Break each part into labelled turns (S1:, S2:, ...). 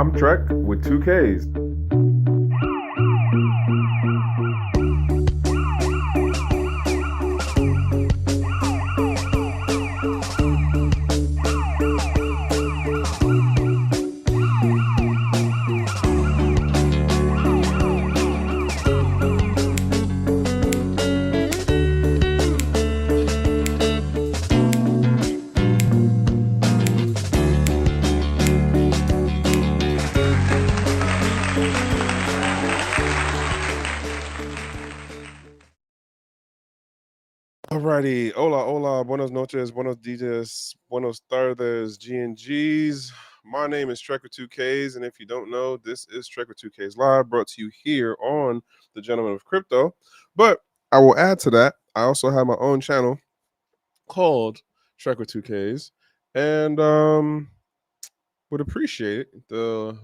S1: I'm Trek with 2Ks. Alrighty, hola, buenos noches, buenos dias, buenos tardes, GnGs. My name is Trek with 2Ks, and if you don't know, this is Trek with 2Ks Live, brought to you here on the Gentleman of Crypto. But I will add to that, I also have my own channel called Trek with 2Ks, and would appreciate the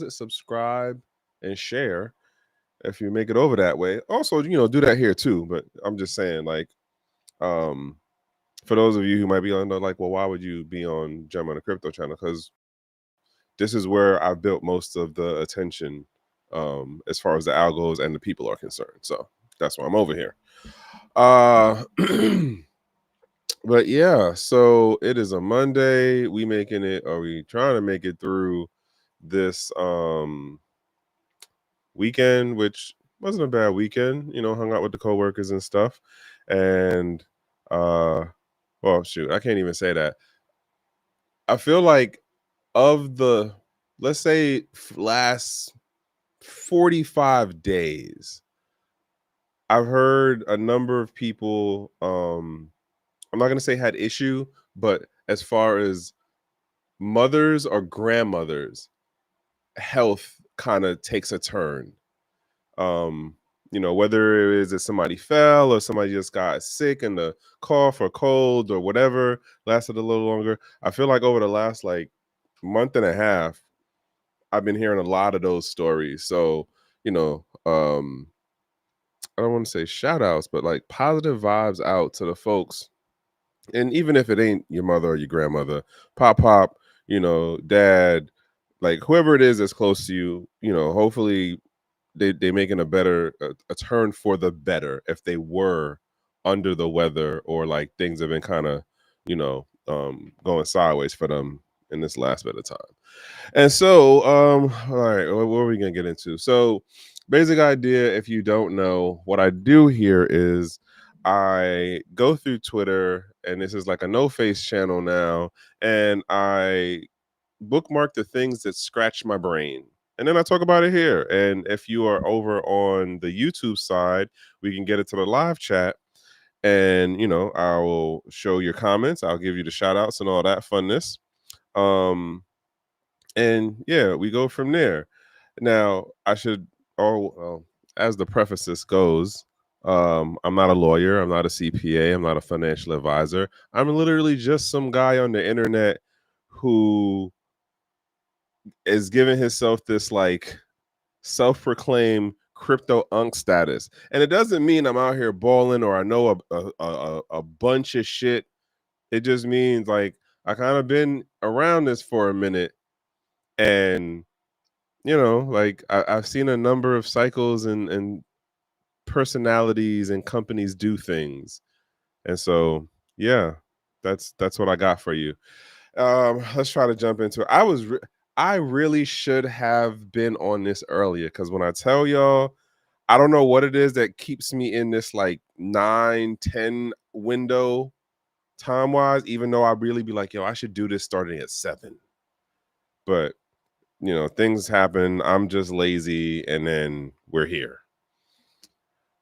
S1: subscribe and share if you make it over that way. Also, do that here too. But I'm just saying, for those of you who might be on well, why would you be on Gem on the Crypto channel? Because this is where I've built most of the attention as far as the algos and the people are concerned. So that's why I'm over here. But yeah, so it is a Monday. We trying to make it through this weekend, which wasn't a bad weekend. Hung out with the coworkers and stuff. And well, shoot, I can't even say that. I feel like of the, let's say, last 45 days, I've heard a number of people, I'm not going to say had issue, but as far as mothers or grandmothers, health kind of takes a turn. Whether it is that somebody fell or somebody just got sick and the cough or cold or whatever lasted a little longer. I feel like over the last month and a half, I've been hearing a lot of those stories. So, I don't want to say shout outs, but positive vibes out to the folks. And even if it ain't your mother or your grandmother, pop, dad, whoever it is that's close to you, hopefully they making a turn for the better if they were under the weather or things have been kind of going sideways for them in this last bit of time. And so all right, what are we gonna get into? So basic idea, if you don't know, what I do here is I go through Twitter, and this is like a no face channel now, and I bookmark the things that scratch my brain, and then I talk about it here. And if you are over on the YouTube side, we can get it to the live chat, and I will show your comments, I'll give you the shout outs and all that funness. And yeah, we go from there. Now, as the preface goes, I'm not a lawyer, I'm not a CPA, I'm not a financial advisor. I'm literally just some guy on the internet who is giving himself this self-proclaimed crypto unk status. And it doesn't mean I'm out here balling or I know a bunch of shit. It just means I kind of been around this for a minute, and I've seen a number of cycles and personalities and companies do things. And so yeah, that's what I got for you. Let's try to jump into it. I really should have been on this earlier, because when I tell y'all, I don't know what it is that keeps me in this 9-10 window time wise, even though I really be like, yo, I should do this starting at 7. But things happen, I'm just lazy, and then we're here.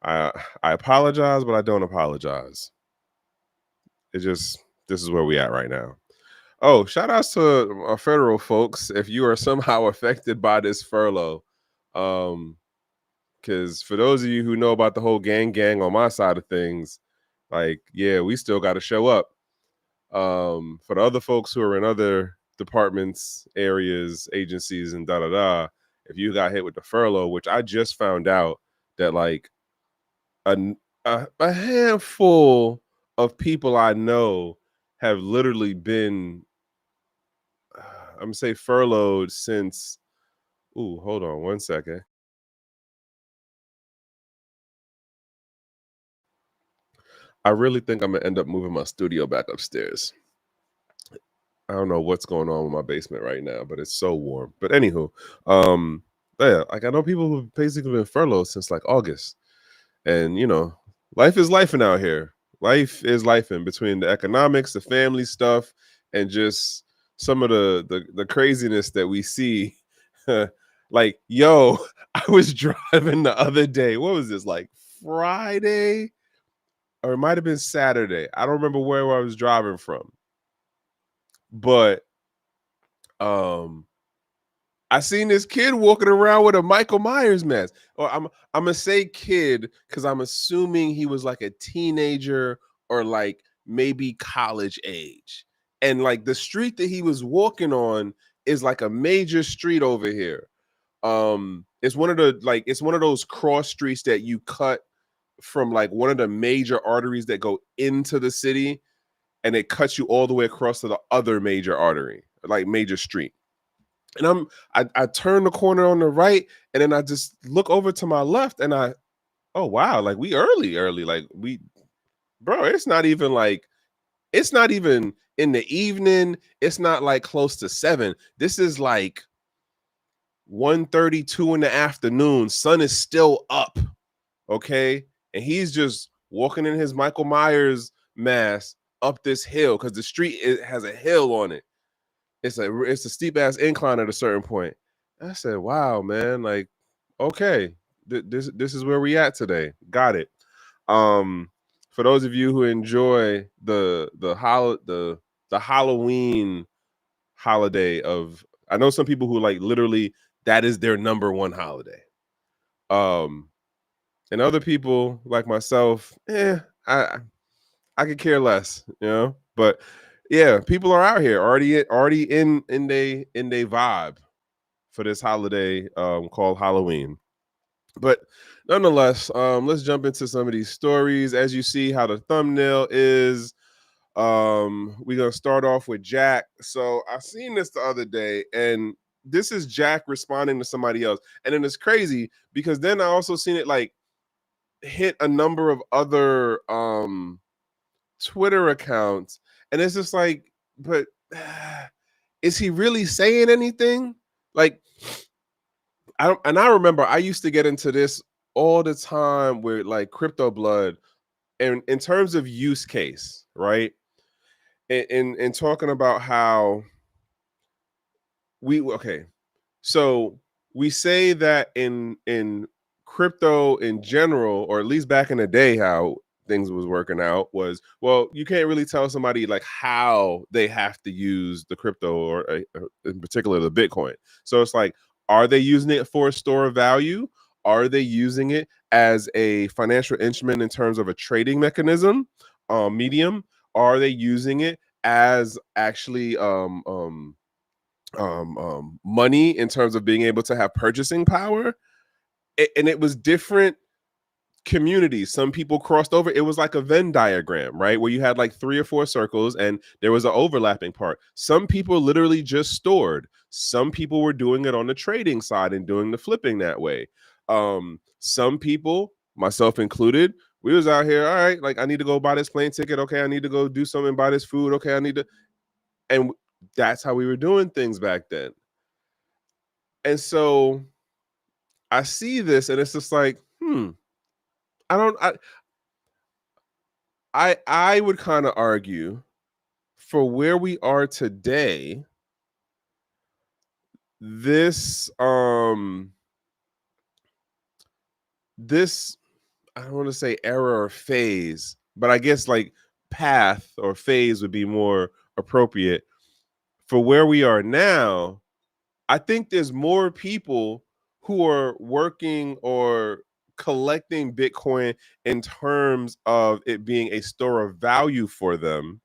S1: I apologize, but I don't apologize. This is where we at right now. Oh, shout outs to our federal folks if you are somehow affected by this furlough. Because for those of you who know about the whole gang on my side of things, yeah, we still got to show up. For the other folks who are in other departments, areas, agencies, and if you got hit with the furlough, which I just found out that a handful of people I know have literally been I'm gonna say furloughed since. Ooh, hold on one second. I really think I'm gonna end up moving my studio back upstairs. I don't know what's going on with my basement right now, but it's so warm. But anywho, um, yeah, like I know people who've basically been furloughed since like August, and life is lifing out here. Life is lifing between the economics, the family stuff, and just some of the craziness that we see. Like, yo, I was driving the other day. What was this, like Friday? Or it might have been Saturday. I don't remember where I was driving from. But um I seen this kid walking around with a Michael Myers mask. Or I'm gonna say kid because I'm assuming he was like a teenager or like maybe college age. And like the street that he was walking on is like a major street over here. It's one of those cross streets that you cut from like one of the major arteries that go into the city, and it cuts you all the way across to the other major artery, like major street. And I turn the corner on the right, and then I just look over to my left, and oh wow, like we early, like bro, it's not even in the evening. It's not like close to 7. This is like 1:32 in the afternoon. Sun is still up, okay? And he's just walking in his Michael Myers mask up this hill because the street has a hill on it. It's a steep ass incline at a certain point. I said, "Wow, man! Like, okay, this is where we at today. Got it." For those of you who enjoy the Halloween holiday I know some people who like literally that is their number one holiday. Um, and other people like myself, I I could care less. But yeah, people are out here already in they vibe for this holiday called Halloween. But nonetheless, let's jump into some of these stories. As you see how the thumbnail is, we're gonna start off with Jack. So I seen this the other day, and this is Jack responding to somebody else. And then it's crazy because then I also seen it like hit a number of other Twitter accounts, and it's just like, but is he really saying anything? Like, I remember I used to get into this all the time with like crypto blood, and in terms of use case, right? And talking about how okay, so we say that in crypto in general, or at least back in the day, how things was working out was, well, you can't really tell somebody like how they have to use the crypto, or in particular the Bitcoin. So it's like, are they using it for a store of value? Are they using it as a financial instrument in terms of a trading mechanism, medium? Are they using it as actually money in terms of being able to have purchasing power? And it was different communities. Some people crossed over. It was like a Venn diagram, right? Where you had like 3 or 4 circles and there was an overlapping part. Some people literally just stored. Some people were doing it on the trading side and doing the flipping that way. Some people, myself included, we was out here, all right, like I need to go buy this plane ticket. Okay, I need to go do something, buy this food. Okay, I need to, and that's how we were doing things back then. And so I see this and it's just like, I don't I would kind of argue for where we are today, this this I don't want to say era or phase, but I guess like path or phase would be more appropriate for where we are now. I think there's more people who are working or collecting Bitcoin in terms of it being a store of value for them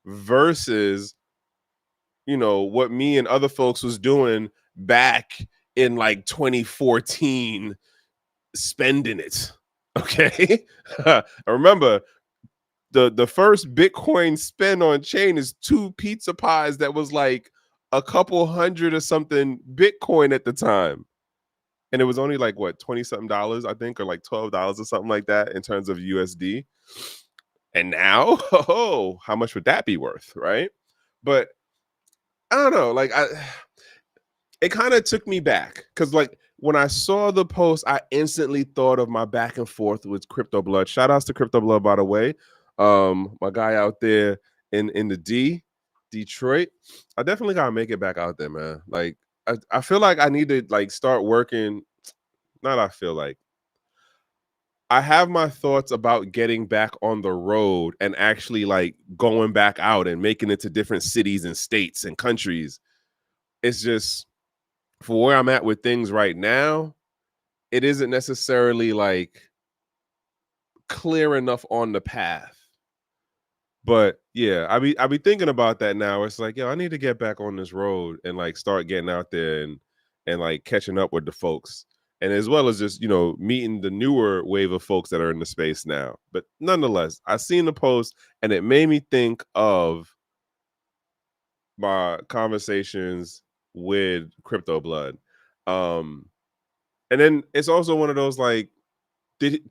S1: versus, what me and other folks was doing back in like 2014, spending it. Okay. I remember the first Bitcoin spend on chain is 2 pizza pies that was like a couple hundred or something Bitcoin at the time. And it was only like what, 20 something dollars, I think, or like $12 or something like that in terms of USD. And now, oh, how much would that be worth, right? But I don't know, like it kind of took me back because like when I saw the post, I instantly thought of my back and forth with Crypto Blood. Shout outs to Crypto Blood, by the way. My guy out there in the Detroit. I definitely gotta make it back out there, man. Like I feel like I need to like start working. Not I feel like I have my thoughts about getting back on the road and actually like going back out and making it to different cities and states and countries. It's just for where I'm at with things right now, it isn't necessarily like clear enough on the path. But yeah, I be thinking about that now. It's like, yo, I need to get back on this road and like start getting out there and like catching up with the folks. And as well as just, meeting the newer wave of folks that are in the space now. But nonetheless, I seen the post and it made me think of my conversations with Crypto Blood. And then it's also one of those like, did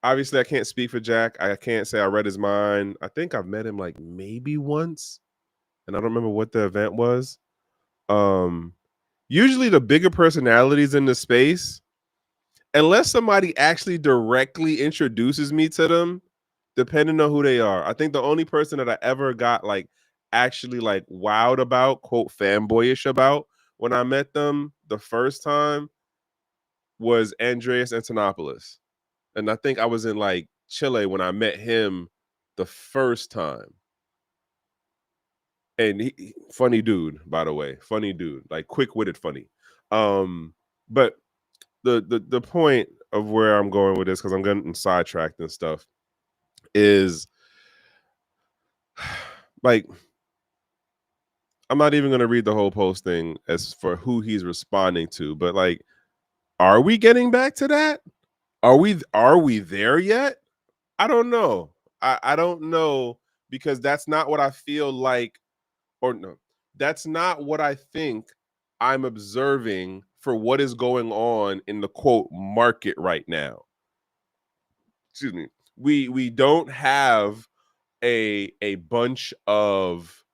S1: obviously I can't speak for Jack. I can't say I read his mind. I think I've met him like maybe once, and I don't remember what the event was. Um, Usually the bigger personalities in the space, unless somebody actually directly introduces me to them, depending on who they are. I think the only person that I ever got like actually like wowed about, quote fanboyish about when I met them the first time was Andreas Antonopoulos. And I think I was in like Chile when I met him the first time. And funny dude, by the way, funny dude, like quick-witted funny. But the point of where I'm going with this, because I'm getting sidetracked and stuff, is like I'm not even gonna read the whole post thing as for who he's responding to, but like, are we getting back to that? Are we there yet? I don't know. I don't know because that's not what I feel like, or no, that's not what I think I'm observing for what is going on in the quote market right now. Excuse me. We don't have a bunch of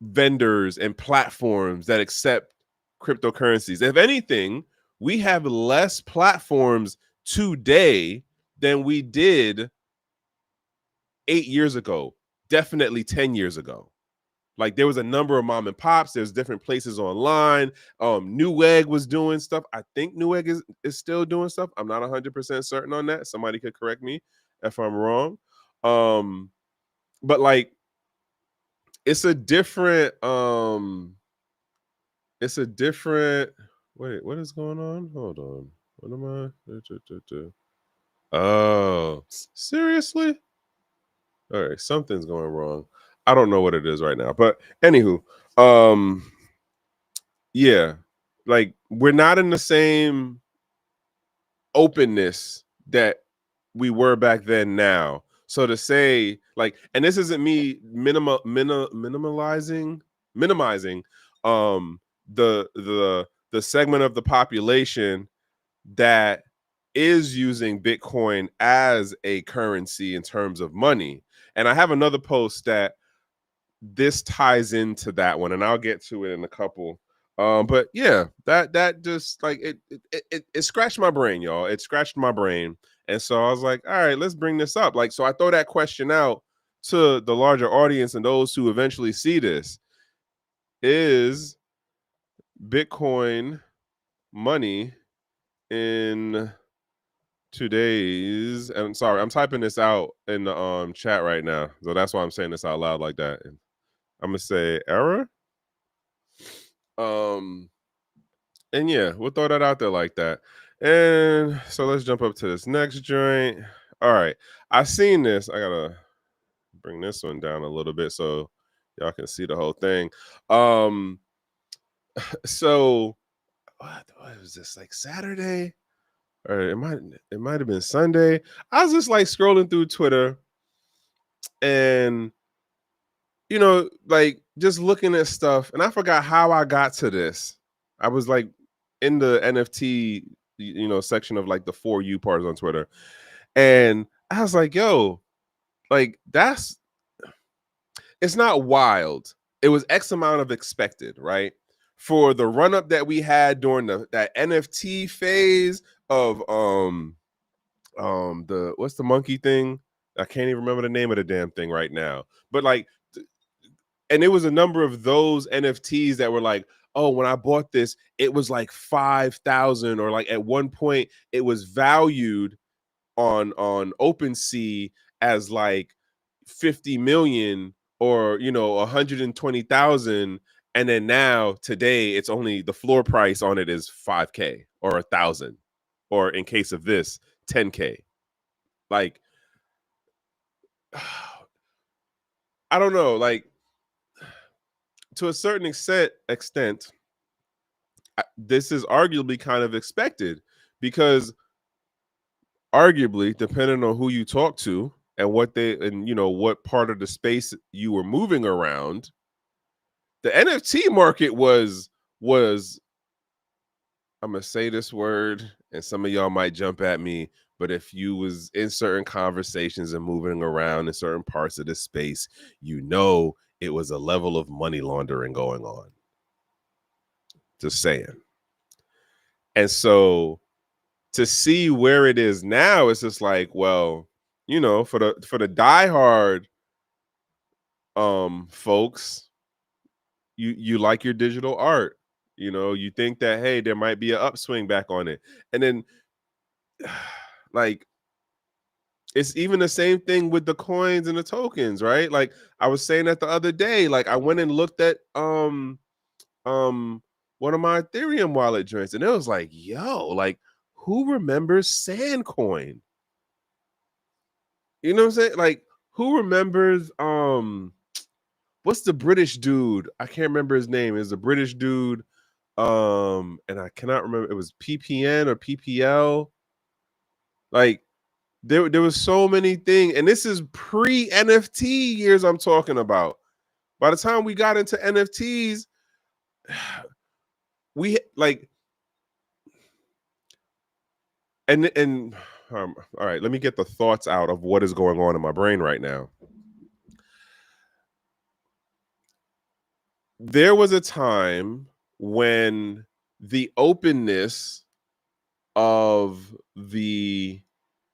S1: vendors and platforms that accept cryptocurrencies. If anything, we have less platforms today than we did 8 years ago, definitely 10 years ago. Like there was a number of mom and pops. There's different places online. Newegg was doing stuff. I think Newegg is still doing stuff. I'm not 100% certain on that. Somebody could correct me if I'm wrong. But like it's a different wait, what is going on? Hold on. What am I? Oh, seriously? All right, something's going wrong. I don't know what it is right now. But anywho, yeah, like we're not in the same openness that we were back then now. So to say like, and this isn't me minimizing um the segment of the population that is using Bitcoin as a currency in terms of money. And I have another post that this ties into that one, and I'll get to it in a couple. But yeah, that just like it scratched my brain, y'all. It scratched my brain, and so I was like, all right, let's bring this up. Like, so I throw that question out to the larger audience and those who eventually see this: is Bitcoin money in today's? And sorry, I'm typing this out in the chat right now, so that's why I'm saying this out loud like that. And I'm gonna say error. Um, and yeah, we'll throw that out there like that. And so let's jump up to this next joint. All right, I seen this. I gotta bring this one down a little bit so y'all can see the whole thing. So what was this, like Saturday? Or it might have been Sunday. I was just like scrolling through Twitter, and like just looking at stuff, and I forgot how I got to this. I was like in the NFT, section of like the For You parts on Twitter, and I was like, yo, like it's not wild. It was X amount of expected, right? For the run up that we had during that NFT phase of the what's the monkey thing? I can't even remember the name of the damn thing right now. But like, and it was a number of those NFTs that were like, oh, when I bought this, it was like 5,000, or like at one point it was valued on OpenSea as like 50 million, or 120,000, and then now today it's only the floor price on it is 5K or 1,000, or in case of this 10K. Like, I don't know, like, to a certain extent, this is arguably kind of expected, because arguably, depending on who you talk to and what part of the space you were moving around, the NFT market was I'm gonna say this word, and some of y'all might jump at me, but if you was in certain conversations and moving around in certain parts of the space, it was a level of money laundering going on. Just saying. And so to see where it is now, it's just like, well, for the diehard folks, you like your digital art. You think that, hey, there might be an upswing back on it. And then like, it's even the same thing with the coins and the tokens, right? Like, I was saying that the other day, like, I went and looked at one of my Ethereum wallet joints, and it was like, yo, like, who remembers Sandcoin? You know what I'm saying? Like, who remembers what's the British dude? I can't remember his name. It's a British dude. And I cannot remember, it was PPN or PPL. Like, there was so many things, and this is pre-NFT years I'm talking about. By the time we got into NFTs, we like and all right, let me get the thoughts out of what is going on in my brain right now. There was a time when the openness of the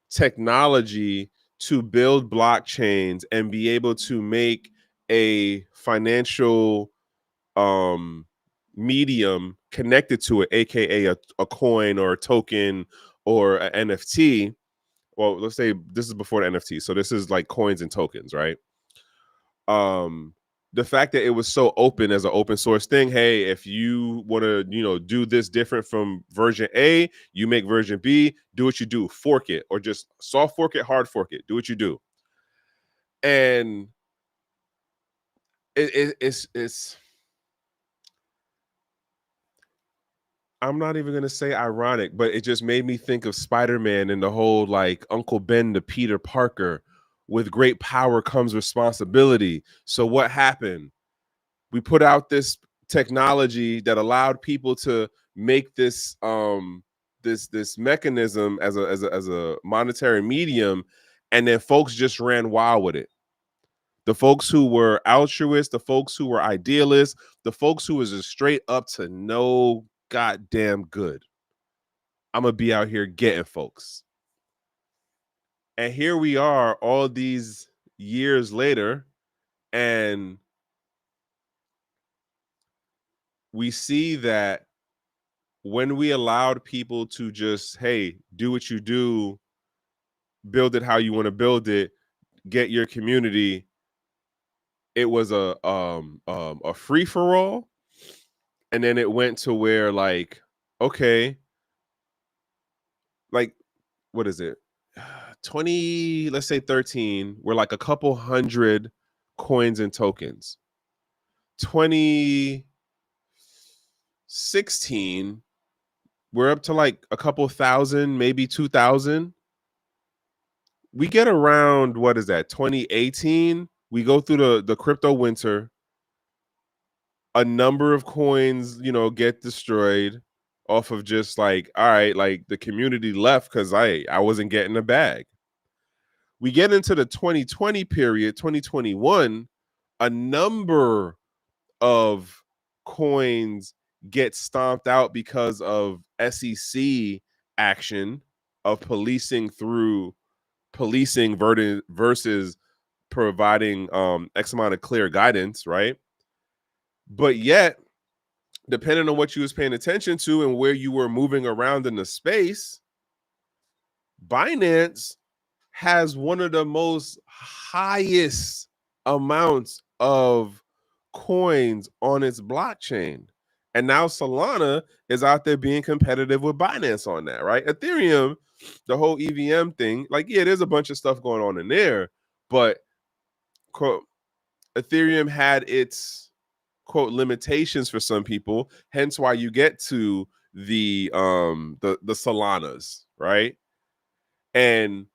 S1: technology to build blockchains and be able to make a financial medium connected to it, aka a coin or a token or an NFT. Well, let's say this is before the NFT, so this is like coins and tokens, right? The fact that it was so open as an open source thing, hey, if you want to do this different from version A, you make version B, do what you do, fork it, or just soft fork it, hard fork it, do what you do. And it's I'm not even gonna say ironic, but it just made me think of Spider-Man and the whole like Uncle Ben to Peter Parker. With great power comes responsibility. So what happened? We put out this technology that allowed people to make this mechanism as a monetary medium, and then folks just ran wild with it. The folks who were altruists, the folks who were idealists, the folks who was just straight up to no goddamn good. I'm gonna be out here getting folks. And here we are all these years later, and we see that when we allowed people to just, hey, do what you do, build it how you want to build it, get your community, it was a free for all. And then it went to where, like, okay, like, what is it? 20, let's say 13, we're like a couple hundred coins and tokens. 2016, we're up to like a couple thousand, maybe 2,000. We get around, what is that, 2018, We go through the crypto winter. A number of coins, get destroyed off of just like, all right, like the community left because I wasn't getting a bag. We get into the 2020 period, 2021, a number of coins get stomped out because of SEC action of policing versus providing X amount of clear guidance, right? But yet, depending on what you was paying attention to and where you were moving around in the space, Binance has one of the most highest amounts of coins on its blockchain. And now Solana is out there being competitive with Binance on that, right? Ethereum, the whole EVM thing, like, yeah, there's a bunch of stuff going on in there, but quote, Ethereum had its quote limitations for some people, hence why you get to the Solanas, right? And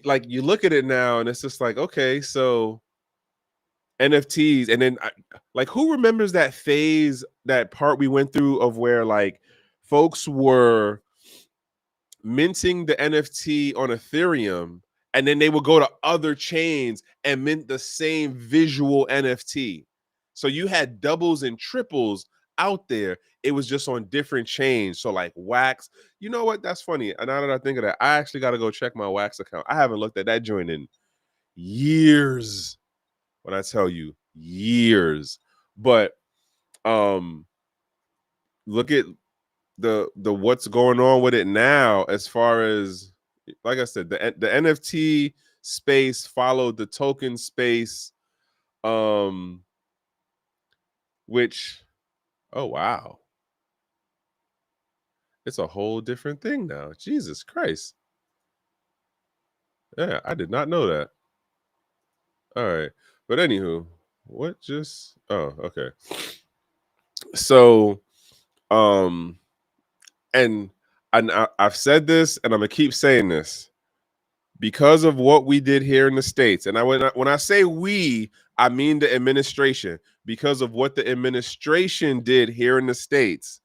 S1: like you look at it now and it's just like, okay, so NFTs, and then like who remembers that phase, that part we went through of where like folks were minting the NFT on Ethereum and then they would go to other chains and mint the same visual NFT. So you had doubles and triples out there. It was just on different chains. So like Wax, you know what? That's funny. And now that I think of that, I actually got to go check my Wax account. I haven't looked at that joint in years. When I tell you years, but look at the what's going on with it now, as far as, like I said, the NFT space followed the token space, which, oh wow, it's a whole different thing now. Jesus Christ. Yeah, I did not know that. All right. But anywho, what just, oh, okay. So um and I've said this and I'm gonna keep saying this, because of what we did here in the States. And when I say we, I mean the administration. Because of what the administration did here in the States,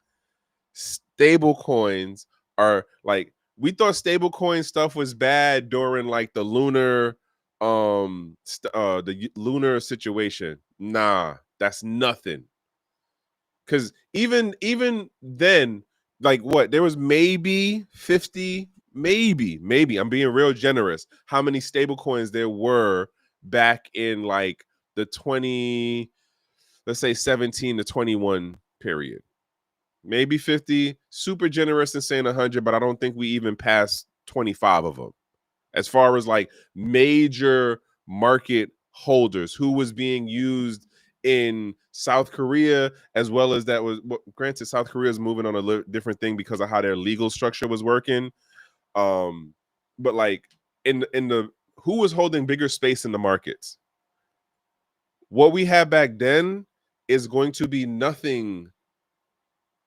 S1: stable coins are like, we thought stable coin stuff was bad during like the lunar situation. Nah, that's nothing. Because even then, like, what, there was maybe 50, maybe I'm being real generous, how many stable coins there were back in like the 20, let's say 17 to 21 period. Maybe 50, super generous in saying 100, but I don't think we even passed 25 of them as far as like major market holders who was being used in South Korea, as well as that was, well, granted, South Korea is moving on a different thing because of how their legal structure was working. But like in the who was holding bigger space in the markets? What we had back then is going to be nothing.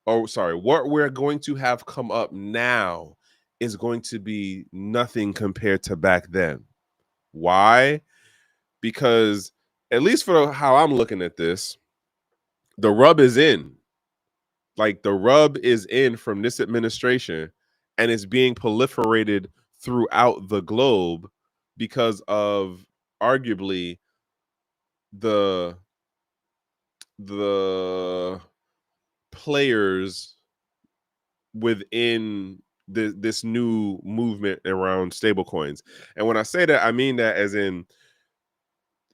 S1: Oh, sorry. What we're going to have come up now is going to be nothing compared to back then. Why? Because, at least for how I'm looking at this, the rub is in. Like, the rub is in from this administration, and it's being proliferated throughout the globe because of, arguably, the the players within this new movement around stablecoins. And when I say that, I mean that as in,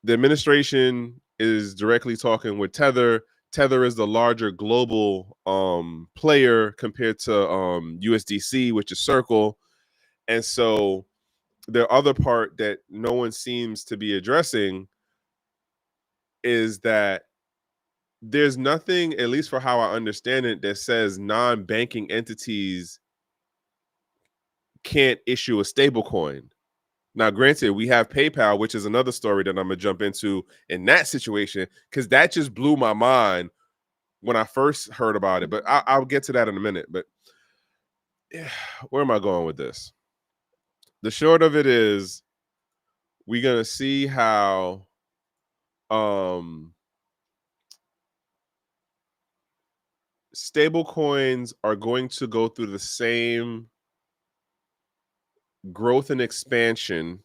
S1: the administration is directly talking with Tether. Tether is the larger global player compared to USDC, which is Circle. And so the other part that no one seems to be addressing is that there's nothing, at least for how I understand it, that says non-banking entities can't issue a stable coin. Now, granted, we have PayPal, which is another story that I'm gonna jump into in that situation, because that just blew my mind when I first heard about it. But I'll get to that in a minute. But where am I going with this? The short of it is, we're gonna see how stable coins are going to go through the same growth and expansion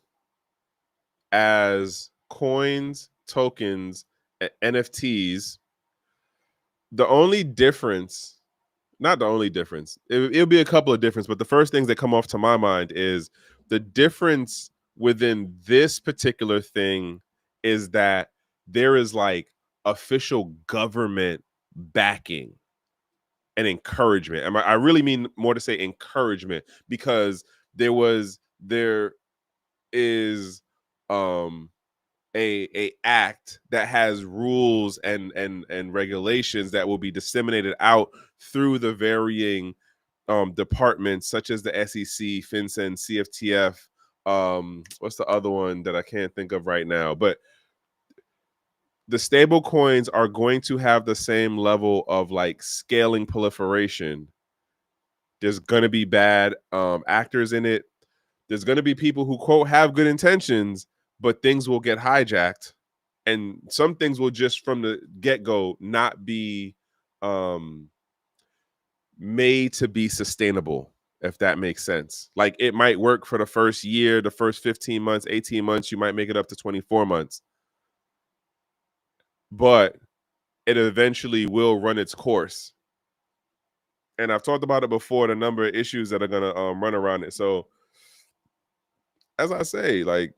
S1: as coins, tokens, NFTs. The only difference, not the only difference, it'll be a couple of differences, but the first things that come off to my mind is the difference within this particular thing is that there is like official government backing and encouragement. And I really mean more to say encouragement, because there is um a act that has rules and regulations that will be disseminated out through the varying departments such as the SEC, FinCEN, CFTF. What's the other one that I can't think of right now? But the stable coins are going to have the same level of like scaling proliferation. There's going to be bad actors in it. There's going to be people who, quote, have good intentions, but things will get hijacked. And some things will just from the get-go not be made to be sustainable, if that makes sense. Like it might work for the first year, the first 15 months, 18 months, you might make it up to 24 months. But it eventually will run its course. And I've talked about it before, the number of issues that are going to run around it. So as I say, like,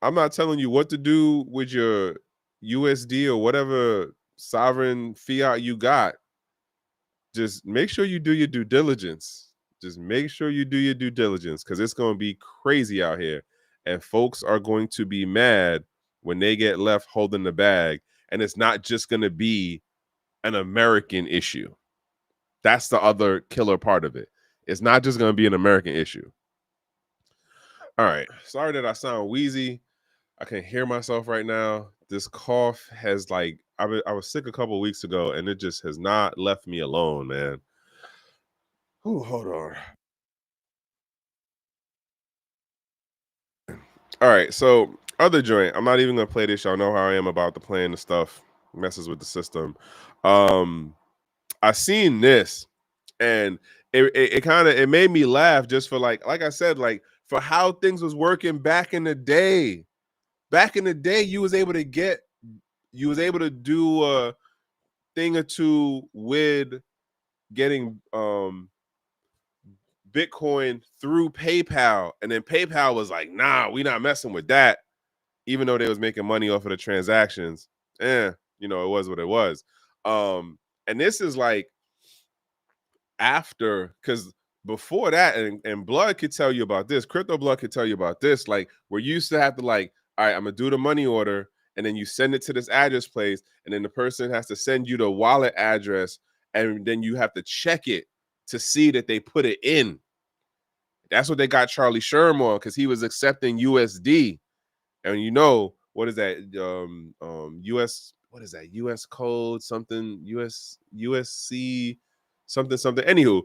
S1: I'm not telling you what to do with your USD or whatever sovereign fiat you got. Just make sure you do your due diligence. Just make sure you do your due diligence, because it's going to be crazy out here. And folks are going to be mad when they get left holding the bag. And it's not just going to be an American issue. That's the other killer part of it. It's not just going to be an American issue. All right. Sorry that I sound wheezy. I can hear myself right now. This cough has like, I was sick a couple of weeks ago and it just has not left me alone, man. Ooh, hold on. All right. So other joint, I'm not even gonna play this. Y'all know how I am about the playing the stuff, messes with the system. I seen this and it kind of it made me laugh just for like I said, like for how things was working back in the day. Back in the day, you was able to do a thing or two with getting Bitcoin through PayPal, and then PayPal was like, nah, we not messing with that, even though they was making money off of the transactions. It was what it was. And this is like after, because before that, and Blood could tell you about this, Crypto Blood could tell you about this, like where you used to have to like, all right, I'm gonna do the money order, and then you send it to this address place, and then the person has to send you the wallet address, and then you have to check it to see that they put it in. That's what they got Charlie Sherm on, because he was accepting USD. And what is that? US, what is that? US code something, USC something something. Anywho,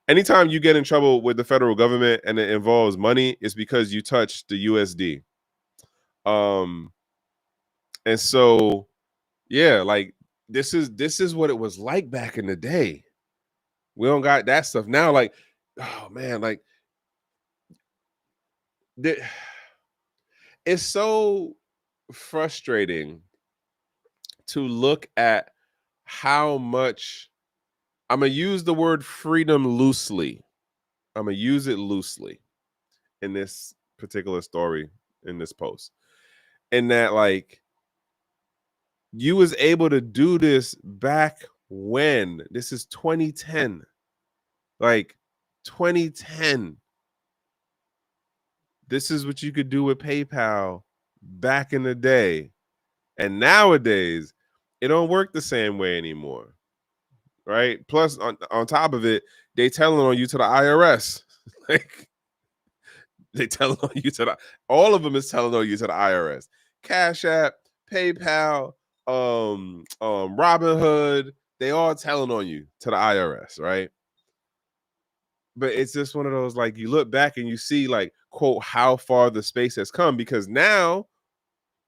S1: anytime you get in trouble with the federal government and it involves money, it's because you touched the USD. And so yeah, like this is what it was like back in the day. We don't got that stuff now. Like, oh man, like it's so frustrating to look at how much, I'm gonna use the word freedom loosely. I'm gonna use it loosely in this particular story, in this post. And that like you was able to do this back when? This is 2010. Like 2010. This is what you could do with PayPal back in the day. And nowadays, it don't work the same way anymore. Right? Plus, on top of it, they telling on you to the IRS. Like they telling on you to all of them is telling on you to the IRS. Cash App, PayPal, Robinhood, they all telling on you to the IRS, right? But it's just one of those, like, you look back and you see, like, quote, how far the space has come, because now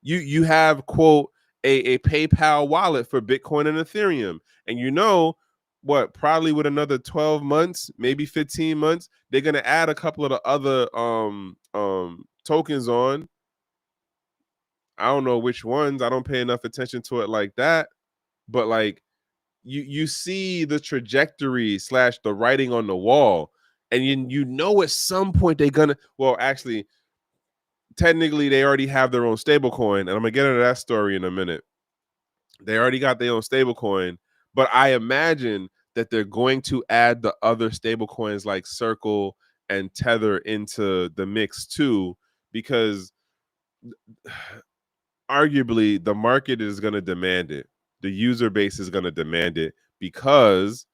S1: you have, quote, a PayPal wallet for Bitcoin and Ethereum. And you know what? Probably with another 12 months, maybe 15 months, they're gonna add a couple of the other tokens on. I don't know which ones. I don't pay enough attention to it like that. But like you see the trajectory slash the writing on the wall, and you know at some point they're gonna, well, actually technically they already have their own stable coin, and I'm gonna get into that story in a minute. They already got their own stable coin, but I imagine that they're going to add the other stable coins like Circle and Tether into the mix too, because arguably the market is going to demand it. The user base is going to demand it because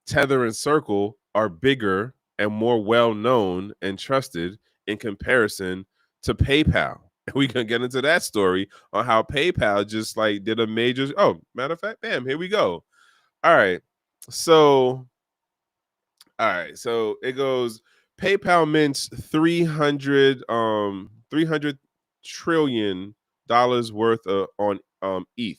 S1: Tether and Circle are bigger and more well known and trusted in comparison to PayPal. And we can get into that story on how PayPal just like did a major. Oh, matter of fact, bam, here we go. All right. So, so it goes PayPal mints 300 trillion dollars worth of, on ETH.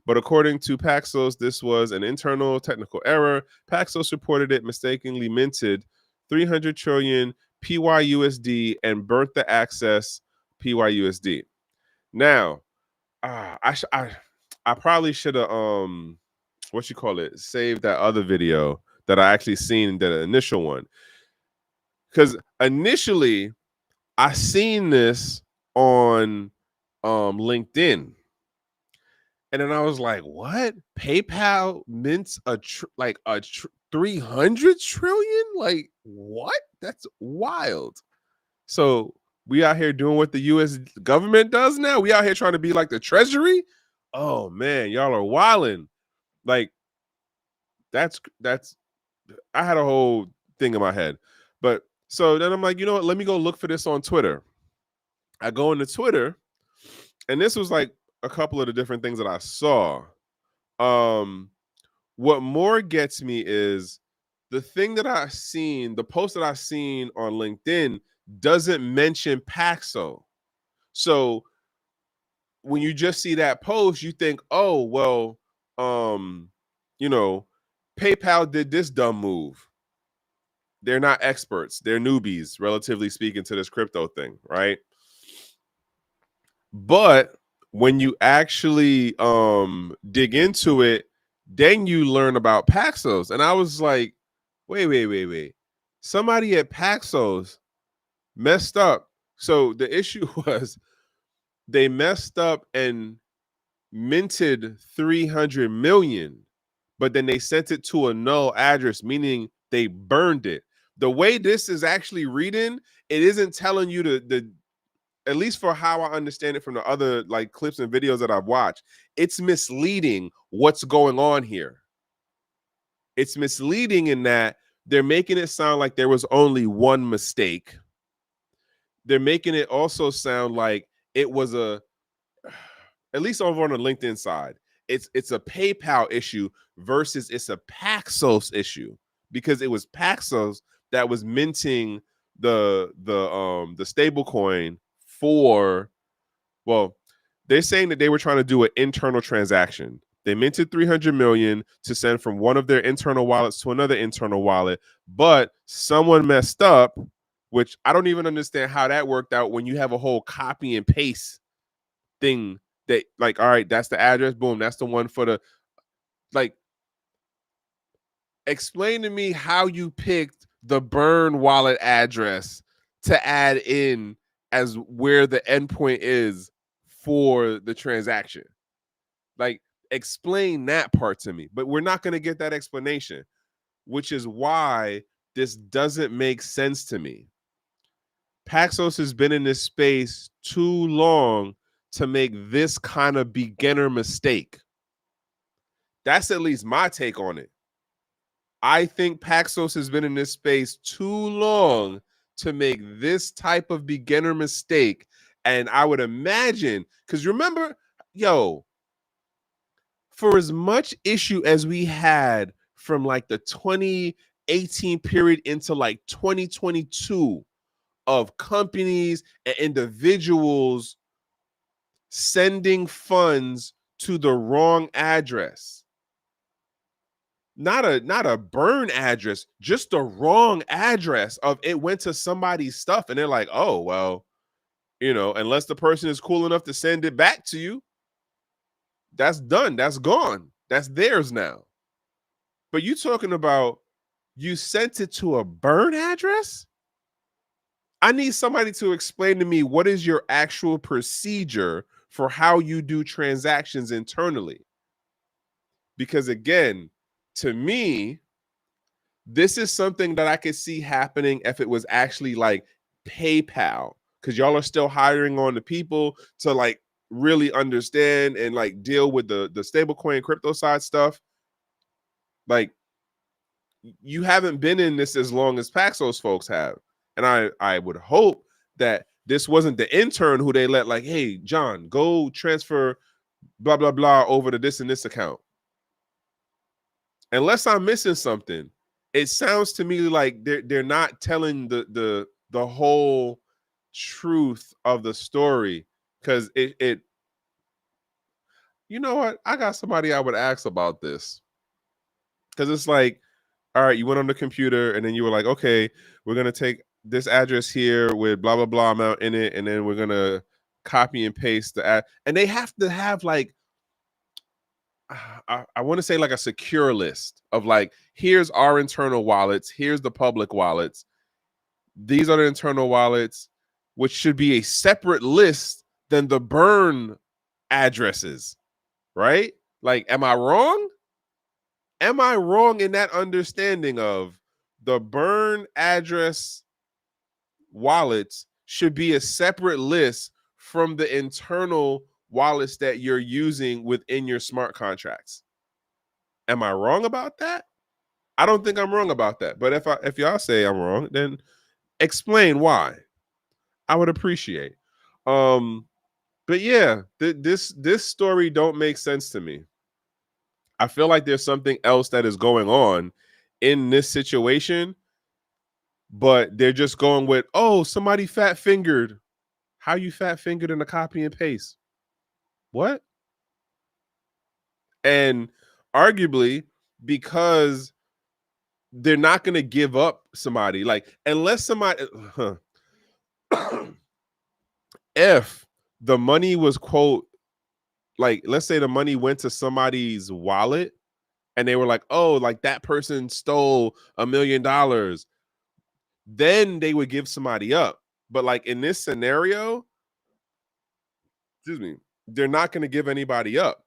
S1: But according to Paxos, this was an internal technical error. Paxos reported it mistakenly minted 300 trillion PYUSD and burnt the access PYUSD. Now, I probably should have what you call it, saved that other video that I actually seen, the initial one, because initially I seen this on LinkedIn. And then I was like, "What? PayPal mints a 300 trillion? Like what? That's wild." So we out here doing what the U.S. government does now. We out here trying to be like the Treasury. Oh man, y'all are wilding. Like that's. I had a whole thing in my head, but so then I'm like, you know what? Let me go look for this on Twitter. I go into Twitter, and this was like a couple of the different things that I saw. What more gets me is the thing that I've seen, the post that I've seen on LinkedIn doesn't mention Paxo. So when you just see that post, you think, oh, well, you know, PayPal did this dumb move. They're not experts, they're newbies, relatively speaking, to this crypto thing, right? But when you actually dig into it, then you learn about Paxos. And I was like, wait. Somebody at Paxos messed up. So the issue was they messed up and minted 300 million, but then they sent it to a null address, meaning they burned it. The way this is actually reading, it isn't telling you the at least for how I understand it from the other like clips and videos that I've watched, it's misleading what's going on here. It's misleading in that they're making it sound like there was only one mistake. They're making it also sound like it was at least over on the LinkedIn side, it's a PayPal issue versus it's a Paxos issue, because it was Paxos that was minting the stable coin for, well, they're saying that they were trying to do an internal transaction. They minted 300 million to send from one of their internal wallets to another internal wallet, but someone messed up, which I don't even understand how that worked out when you have a whole copy and paste thing that, like, all right, that's the address, boom, that's the one for the, like, explain to me how you picked the burn wallet address to add in as where the endpoint is for the transaction. Like, explain that part to me. But we're not going to get that explanation, which is why this doesn't make sense to me. Paxos has been in this space too long to make this kind of beginner mistake. That's at least my take on it. I think Paxos has been in this space too long to make this type of beginner mistake. And I would imagine, because remember, for as much issue as we had from like the 2018 period into like 2022 of companies and individuals sending funds to the wrong address. Not a burn address, just the wrong address of it went to somebody's stuff. And they're like, oh, well, unless the person is cool enough to send it back to you, that's done. That's gone. That's theirs now. But you talking about you sent it to a burn address? I need somebody to explain to me what is your actual procedure for how you do transactions internally. Because again, to me, this is something that I could see happening if it was actually like PayPal, because y'all are still hiring on the people to like really understand and like deal with the stablecoin crypto side stuff. Like, you haven't been in this as long as Paxos folks have. And I would hope that this wasn't the intern who they let like, hey, John, go transfer blah, blah, blah over to this and this account. Unless I'm missing something, it sounds to me like they're not telling the whole truth of the story. Because it you know what? I got somebody I would ask about this. Because it's like, all right, you went on the computer and then you were like, okay, we're going to take this address here with blah, blah, blah amount in it. And then we're going to copy and paste the ad. And they have to have like, I want to say like a secure list of like, here's our internal wallets. Here's the public wallets. These are the internal wallets, which should be a separate list than the burn addresses, right? Like, am I wrong? Am I wrong in that understanding of the burn address wallets should be a separate list from the internal wallets that you're using within your smart contracts? Am I wrong about that? I don't think I'm wrong about that. But if y'all say I'm wrong, then explain why. I would appreciate. But yeah, this story don't make sense to me. I feel like there's something else that is going on in this situation, but they're just going with, oh, somebody fat fingered. How you fat fingered in a copy and paste? What? And arguably, because they're not going to give up somebody, like, unless somebody, if the money was, quote, like, let's say the money went to somebody's wallet and they were like, oh, like that person stole $1 million, then they would give somebody up. But like in this scenario, excuse me, they're not going to give anybody up.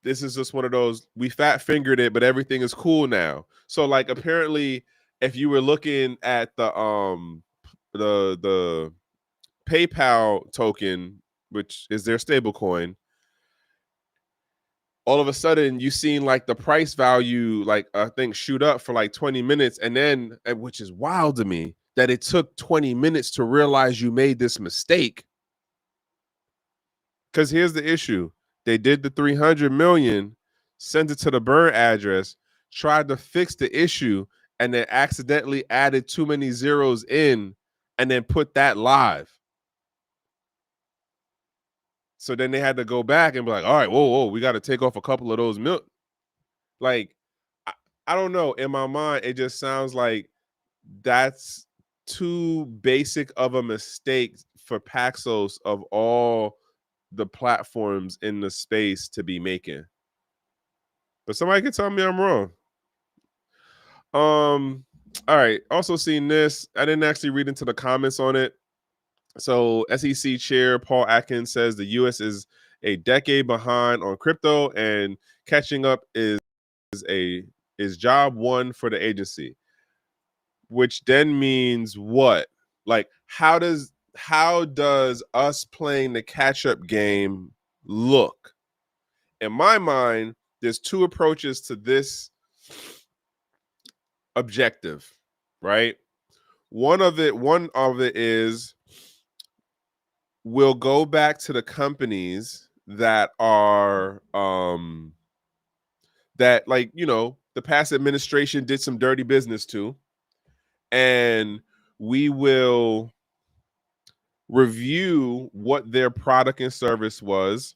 S1: This is just one of those, we fat fingered it, but everything is cool now. So like apparently, if you were looking at the PayPal token, which is their stable coin, all of a sudden you seen like the price value, like I think shoot up for like 20 minutes. And then, which is wild to me, that it took 20 minutes to realize you made this mistake. Because here's the issue. They did the 300 million, sent it to the burn address, tried to fix the issue, and then accidentally added too many zeros in and then put that live. So then they had to go back and be like, all right, whoa, we got to take off a couple of those milk. Like, I don't know. In my mind, it just sounds like that's too basic of a mistake for Paxos of all the platforms in the space to be making. But somebody can tell me I'm wrong. All right. Also seen this. I didn't actually read into the comments on it. So SEC Chair Paul Atkins says the U.S. is a decade behind on crypto, and catching up is job one for the agency. Which then means what? Like, how does us playing the catch-up game look? In my mind, there's two approaches to this objective, right? One of it is we'll go back to the companies that are that, like, the past administration did some dirty business to, and we will review what their product and service was,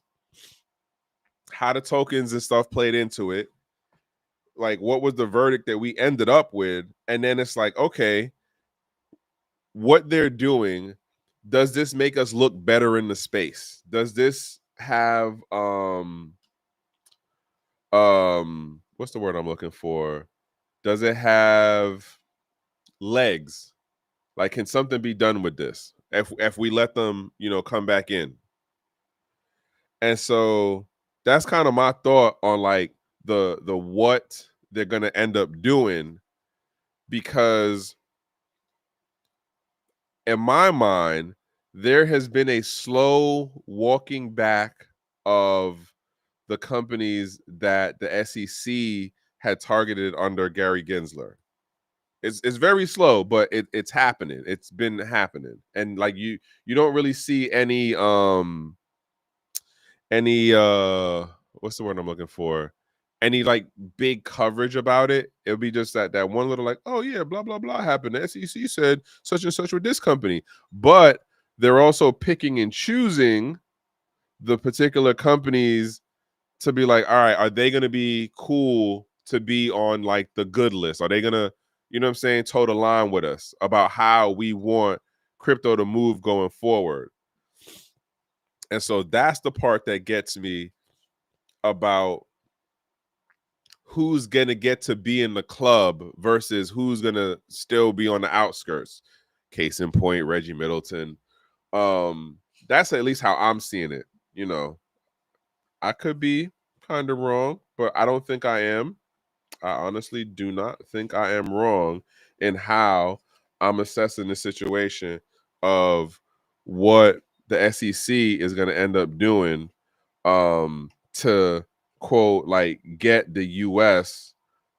S1: how the tokens and stuff played into it, like what was the verdict that we ended up with, and then it's like, okay, what they're doing, does this make us look better in the space? Does this have what's the word I'm looking for? Does it have legs? Like, can something be done with this if we let them, come back in? And so that's kind of my thought on like the what they're gonna end up doing, because in my mind, there has been a slow walking back of the companies that the SEC had targeted under Gary Gensler. It's very slow, but it's happening. It's been happening, and like you don't really see any what's the word I'm looking for? Any like big coverage about it. It'll be just that one little like, oh yeah, blah blah blah happened. The SEC said such and such with this company, but they're also picking and choosing the particular companies to be like, all right, are they going to be cool to be on like the good list? Are they going to, you know what I'm saying, toe the line with us about how we want crypto to move going forward? And so that's the part that gets me about who's going to get to be in the club versus who's going to still be on the outskirts. Case in point, Reggie Middleton. That's at least how I'm seeing it. I could be kind of wrong, but I don't think I am. I honestly do not think I am wrong in how I'm assessing the situation of what the SEC is going to end up doing to quote like get the US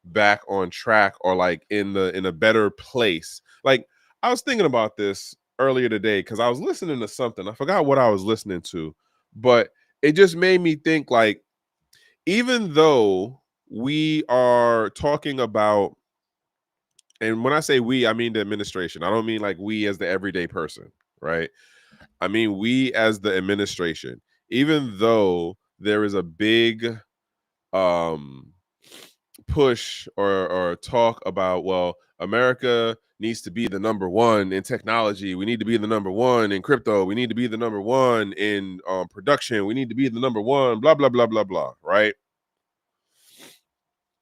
S1: back on track, or like in a better place. Like, I was thinking about this earlier today cuz I was listening to something. I forgot what I was listening to, but it just made me think like, even though we are talking about, and when I say we, I mean the administration. I don't mean like we as the everyday person, right? I mean we as the administration. Even though there is a big um push or talk about, well, America needs to be the number one in technology. We need to be the number one in crypto. We need to be the number one in production. We need to be the number one, blah, blah, blah, blah, blah, right?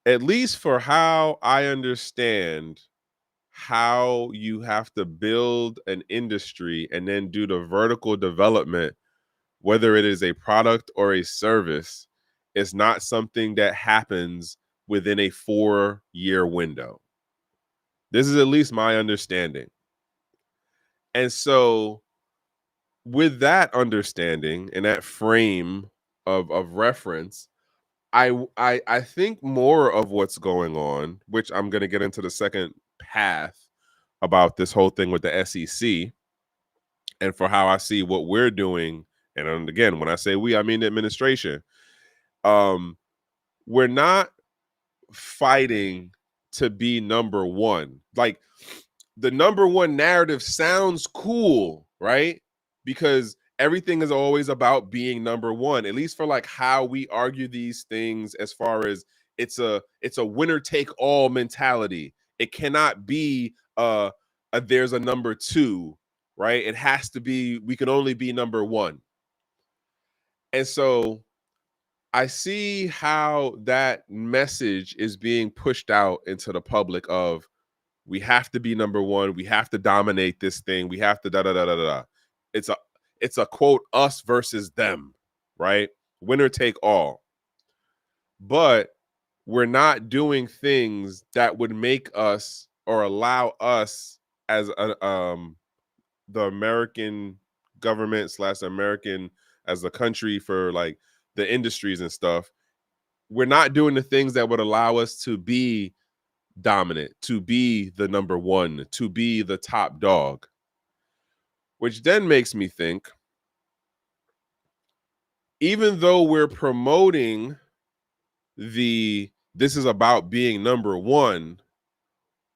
S1: At least for how I understand how you have to build an industry and then do the vertical development, whether it is a product or a service, is not something that happens within a 4-year window. This is at least my understanding. And so, with that understanding and that frame of reference, I think more of what's going on, which I'm going to get into the second path about this whole thing with the SEC, and for how I see what we're doing. And again, when I say we, I mean the administration. We're not fighting to be number one. Like, the number one narrative sounds cool, right? Because everything is always about being number one, at least for like how we argue these things, as far as it's a winner take all mentality. It cannot be there's a number two, right? It has to be, we can only be number one. And so I see how that message is being pushed out into the public of, we have to be number one. We have to dominate this thing. We have to da da da da da. It's a quote, us versus them, right? Winner take all. But we're not doing things that would make us or allow us as the American government / American as a country, for like the industries and stuff. We're not doing the things that would allow us to be dominant, to be the number one, to be the top dog. Which then makes me think, even though we're promoting this is about being number one,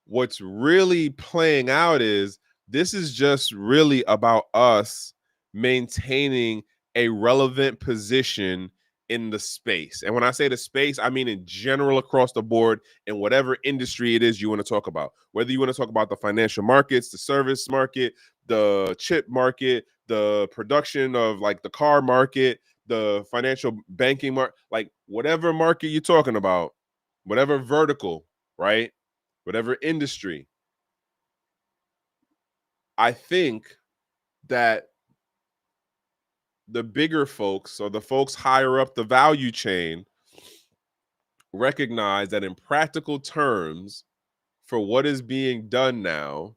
S1: what's really playing out is This is just really about us maintaining a relevant position in the space. And when I say the space, I mean in general across the board in whatever industry it is you want to talk about. Whether you want to talk about the financial markets, the service market, the chip market, the production of like the car market, the financial banking market, like whatever market you're talking about, whatever vertical, right? Whatever industry, I think that the bigger folks or the folks higher up the value chain recognize that in practical terms, for what is being done now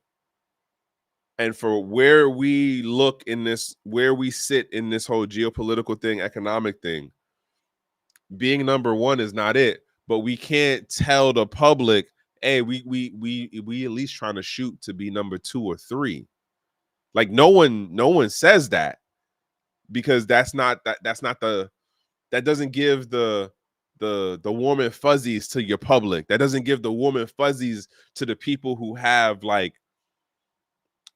S1: and for where we look in this, where we sit in this whole geopolitical thing, economic thing, being number one is not it. But we can't tell the public, hey, we at least trying to shoot to be number 2 or 3. Like no one says that, because that's not the that doesn't give the warm and fuzzies to your public. That doesn't give the warm and fuzzies to the people who have like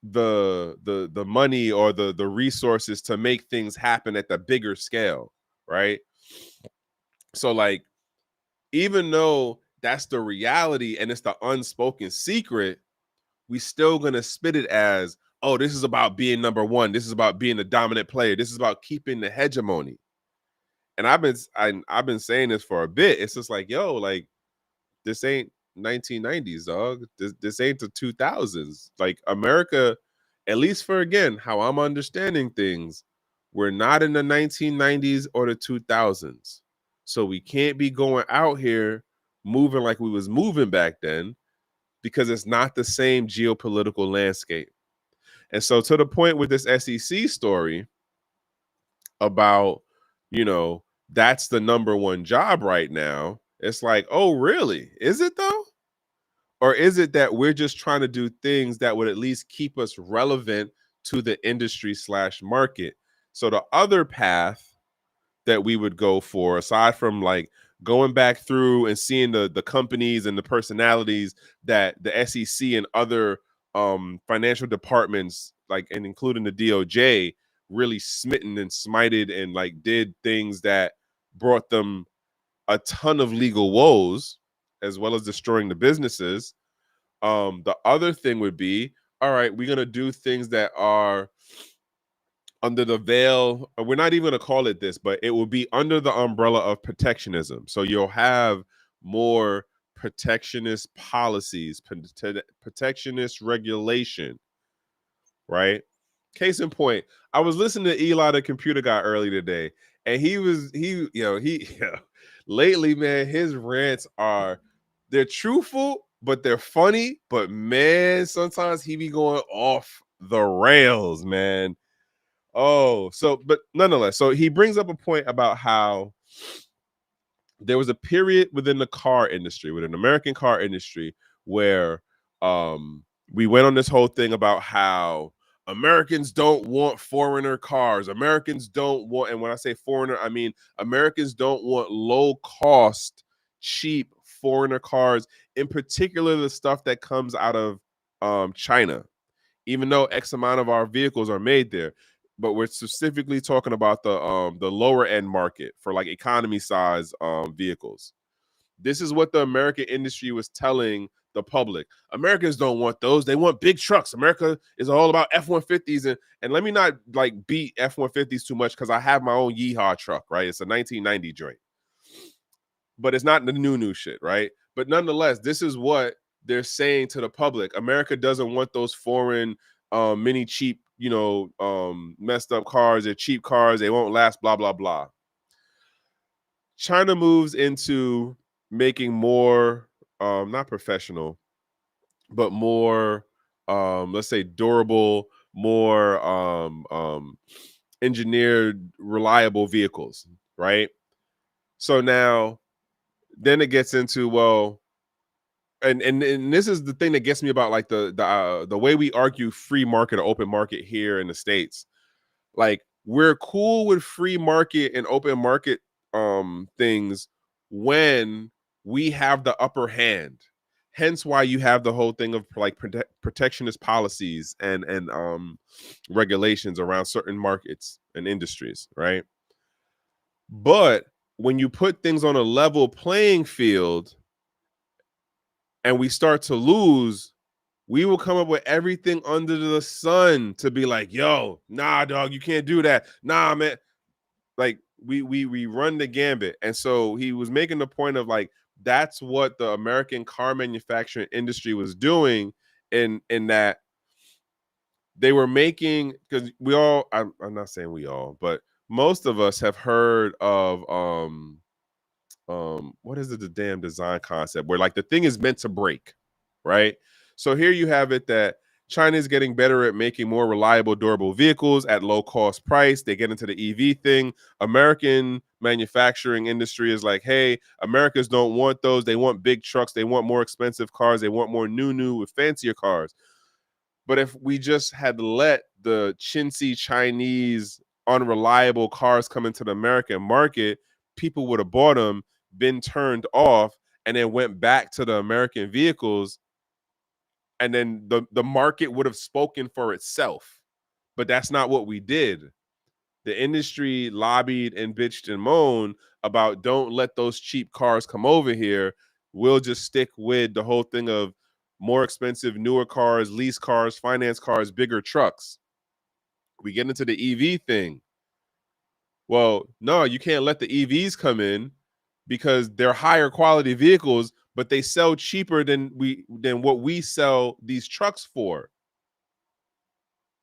S1: the money or the resources to make things happen at the bigger scale, right? So like, even though that's the reality and it's the unspoken secret, we still gonna spit it as, oh, this is about being number one. This is about being the dominant player. This is about keeping the hegemony. And I've been saying this for a bit. It's just like, yo, like this ain't 1990s, dog. This ain't the 2000s. Like America, at least for again how I'm understanding things, we're not in the 1990s or the 2000s. So we can't be going out here moving like we was moving back then, because it's not the same geopolitical landscape. And so to the point with this SEC story about, you know, that's the number one job right now. It's like, oh, really? Is it though? Or is it that we're just trying to do things that would at least keep us relevant to the industry slash market? So the other path that we would go for, aside from like going back through and seeing the companies and the personalities that the SEC and other financial departments, like, and including the DOJ, really smitten and smited and like did things that brought them a ton of legal woes, as well as destroying the businesses. The other thing would be, all right, we're gonna do things that are under the veil. We're not even going to call it this, but it will be under the umbrella of protectionism. So you'll have more protectionist policies, protectionist regulation, right? Case in point, I was listening to Eli, the computer guy, early today, and lately, man, his rants they're truthful, but they're funny. But man, sometimes he be going off the rails, man. Oh, so but nonetheless, so he brings up a point about how there was a period within the car industry, within the American car industry, where we went on this whole thing about how Americans don't want foreigner cars. Americans don't want, and when I say foreigner, I mean Americans don't want low cost, cheap foreigner cars, in particular the stuff that comes out of China, even though X amount of our vehicles are made there. But we're specifically talking about the lower end market for like economy size vehicles. This is what the American industry was telling the public. Americans don't want those. They want big trucks. America is all about F-150s. And let me not like beat F-150s too much, because I have my own Yeehaw truck, right? It's a 1990 joint. But it's not the new shit, right? But nonetheless, this is what they're saying to the public. America doesn't want those foreign mini cheap, messed up cars. They're cheap cars. They won't last, blah, blah, blah. China moves into making more, not professional, but more, let's say durable, more engineered, reliable vehicles, right? So now, then it gets into, well, and this is the thing that gets me about like the way we argue free market or open market here in the States. Like, we're cool with free market and open market things when we have the upper hand. Hence why you have the whole thing of like protectionist policies and regulations around certain markets and industries, right? But when you put things on a level playing field and we start to lose, we will come up with everything under the sun to be like, yo, nah, dog, you can't do that. Nah, man. Like we run the gambit. And so he was making the point of like, that's what the American car manufacturing industry was doing in that they were making, because I'm not saying we all, but most of us have heard of what is it, the damn design concept where like the thing is meant to break, right? So here you have it that China is getting better at making more reliable, durable vehicles at low cost price. They get into the EV thing. American manufacturing industry is like, hey, Americans don't want those. They want big trucks. They want more expensive cars. They want more new with fancier cars. But if we just had let the chintzy Chinese unreliable cars come into the American market, people would have bought them, been turned off, and then went back to the American vehicles. And then the market would have spoken for itself. But that's not what we did. The industry lobbied and bitched and moaned about, don't let those cheap cars come over here. We'll just stick with the whole thing of more expensive, newer cars, lease cars, finance cars, bigger trucks. We get into the EV thing. Well, no, you can't let the EVs come in because they're higher quality vehicles, but they sell cheaper than what we sell these trucks for.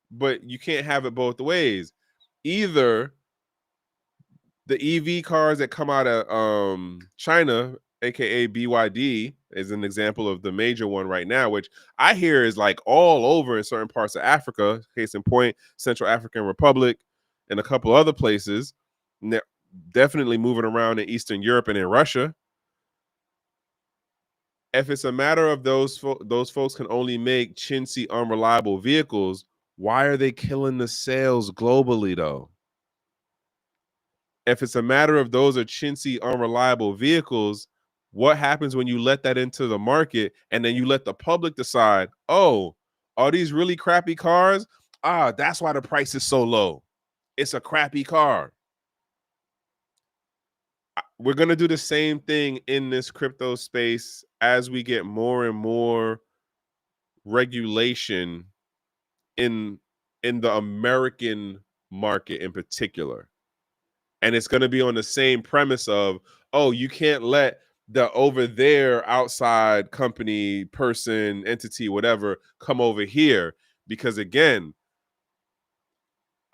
S1: But you can't have it both ways. Either the EV cars that come out of China, aka BYD, is an example of the major one right now, which I hear is like all over in certain parts of Africa. Case in point, Central African Republic and a couple other places. And they're definitely moving around in Eastern Europe and in Russia. If it's a matter of those folks can only make chintzy, unreliable vehicles, why are they killing the sales globally though? If it's a matter of those are chintzy, unreliable vehicles, what happens when you let that into the market and then you let the public decide, oh, are these really crappy cars? Ah, that's why the price is so low. It's a crappy car. We're going to do the same thing in this crypto space as we get more and more regulation in the American market in particular. And it's going to be on the same premise of, oh, you can't let the over there outside company, person, entity, whatever, come over here. Because again,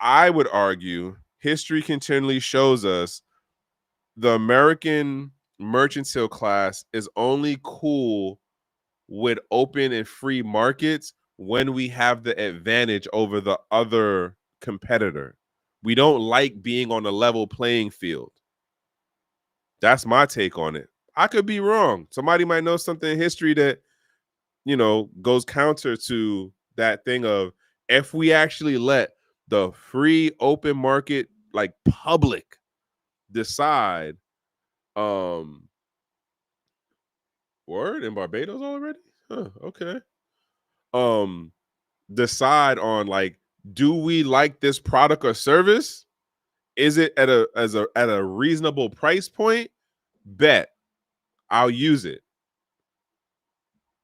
S1: I would argue history continually shows us the American mercantile class is only cool with open and free markets when we have the advantage over the other competitor. We don't like being on a level playing field. That's my take on it. I could be wrong. Somebody might know something in history that, goes counter to that thing of, if we actually let the free open market, like public, decide, word in Barbados already? Huh, okay. Decide on like, do we like this product or service? Is it at a reasonable price point? Bet I'll use it.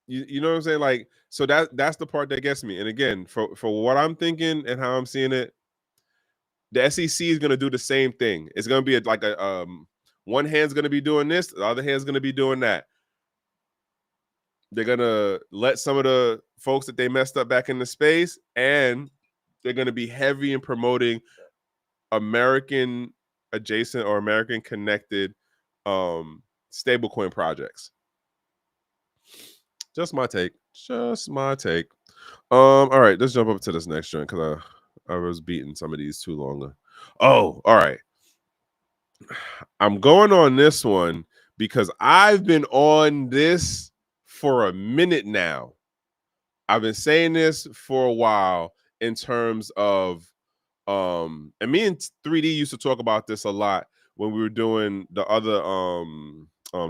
S1: You know what I'm saying? Like, so that's the part that gets me. And again, for what I'm thinking and how I'm seeing it, the SEC is going to do the same thing. It's going to be like a one hand's going to be doing this, the other hand's going to be doing that. They're going to let some of the folks that they messed up back in the space, and they're going to be heavy in promoting American adjacent or American connected stablecoin projects. Just my take. Just my take. All right, let's jump up to this next joint because I was beating some of these too long. Oh, all right. I'm going on this one because I've been on this for a minute now. I've been saying this for a while in terms of and me and 3D used to talk about this a lot when we were doing the other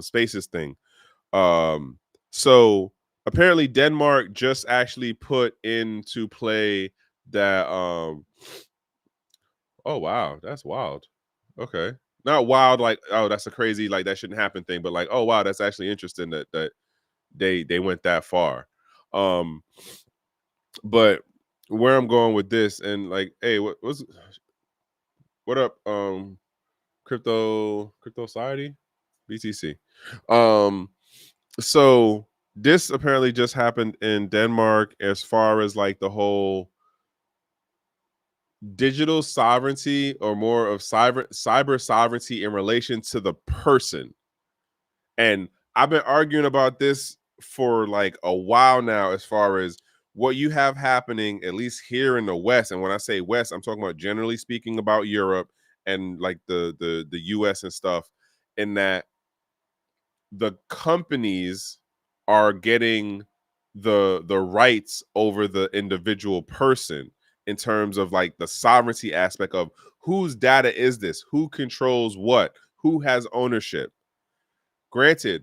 S1: spaces thing. So apparently Denmark just actually put into play that oh wow, that's wild. Okay. Not wild like, oh, that's a crazy, like that shouldn't happen thing, but like, oh wow, that's actually interesting that they went that far. Um but where I'm going with this, and like, hey, what up crypto society? BTC. Um so this apparently just happened in Denmark as far as like the whole digital sovereignty, or more of cyber sovereignty in relation to the person. And I've been arguing about this for like a while now, as far as what you have happening, at least here in the West. And when I say West, I'm talking about generally speaking about Europe and like the US and stuff, in that the companies are getting the rights over the individual person, in terms of like the sovereignty aspect of whose data is this, who controls what, who has ownership. Granted,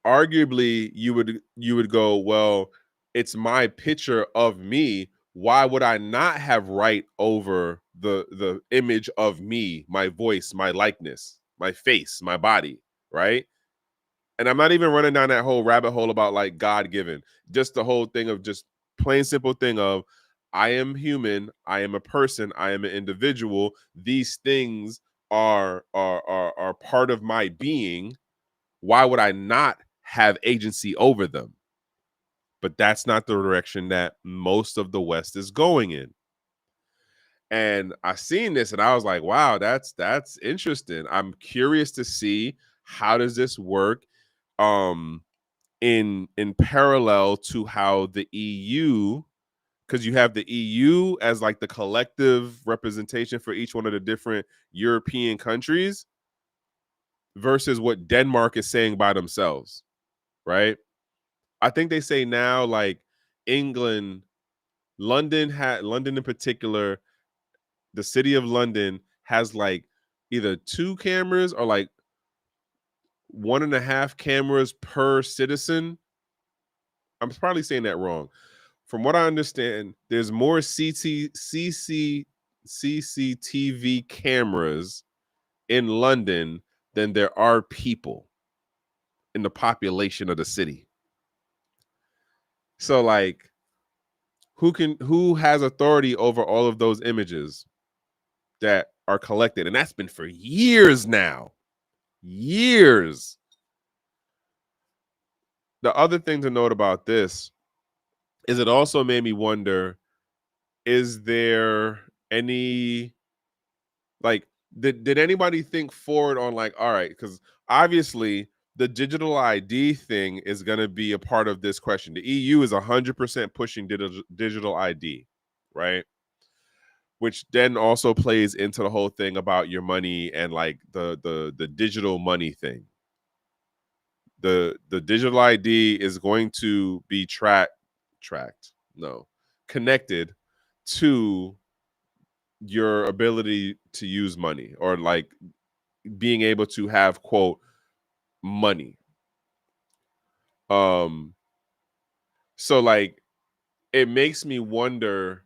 S1: arguably you would go, well, it's my picture of me, why would I not have right over the image of me, my voice, my likeness, my face, my body, right? And I'm not even running down that whole rabbit hole about like God given, just the whole thing of just plain simple thing of, I am human, I am a person, I am an individual. These things are part of my being. Why would I not have agency over them? But that's not the direction that most of the West is going in. And I seen this and I was like, wow, that's interesting. I'm curious to see how does this work um in parallel to how the EU, because you have the EU as like the collective representation for each one of the different European countries, versus what Denmark is saying by themselves, right? I think they say now like England, London in particular, the city of London has like either 2 cameras or like 1.5 cameras per citizen. I'm probably saying that wrong. From what I understand, there's more CCTV cameras in London than there are people in the population of the city. So like, who has authority over all of those images that are collected? And that's been for years now. Years. The other thing to note about this is it also made me wonder, is there any like, did anybody think forward on like, all right, because obviously the digital ID thing is going to be a part of this question. The EU is 100% pushing digital ID, right? Which then also plays into the whole thing about your money and like the digital money thing. The digital ID is going to be tracked, no, connected to your ability to use money, or like being able to have quote money. Um so like, it makes me wonder,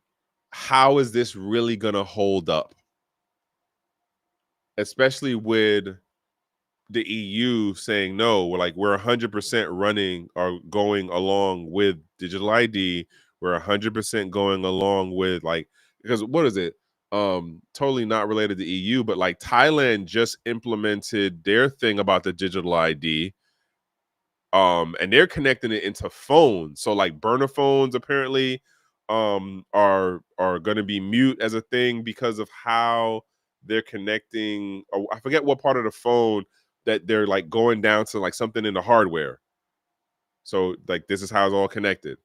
S1: how is this really gonna hold up? Especially with the EU saying no, we're 100% running or going along with digital ID. We're 100% going along with like, because what is it? Totally not related to EU, but like Thailand just implemented their thing about the digital ID. And they're connecting it into phones. So like burner phones apparently are going to be mute as a thing because of how they're connecting. Or I forget what part of the phone that they're like going down to, like something in the hardware. So like, this is how it's all connected,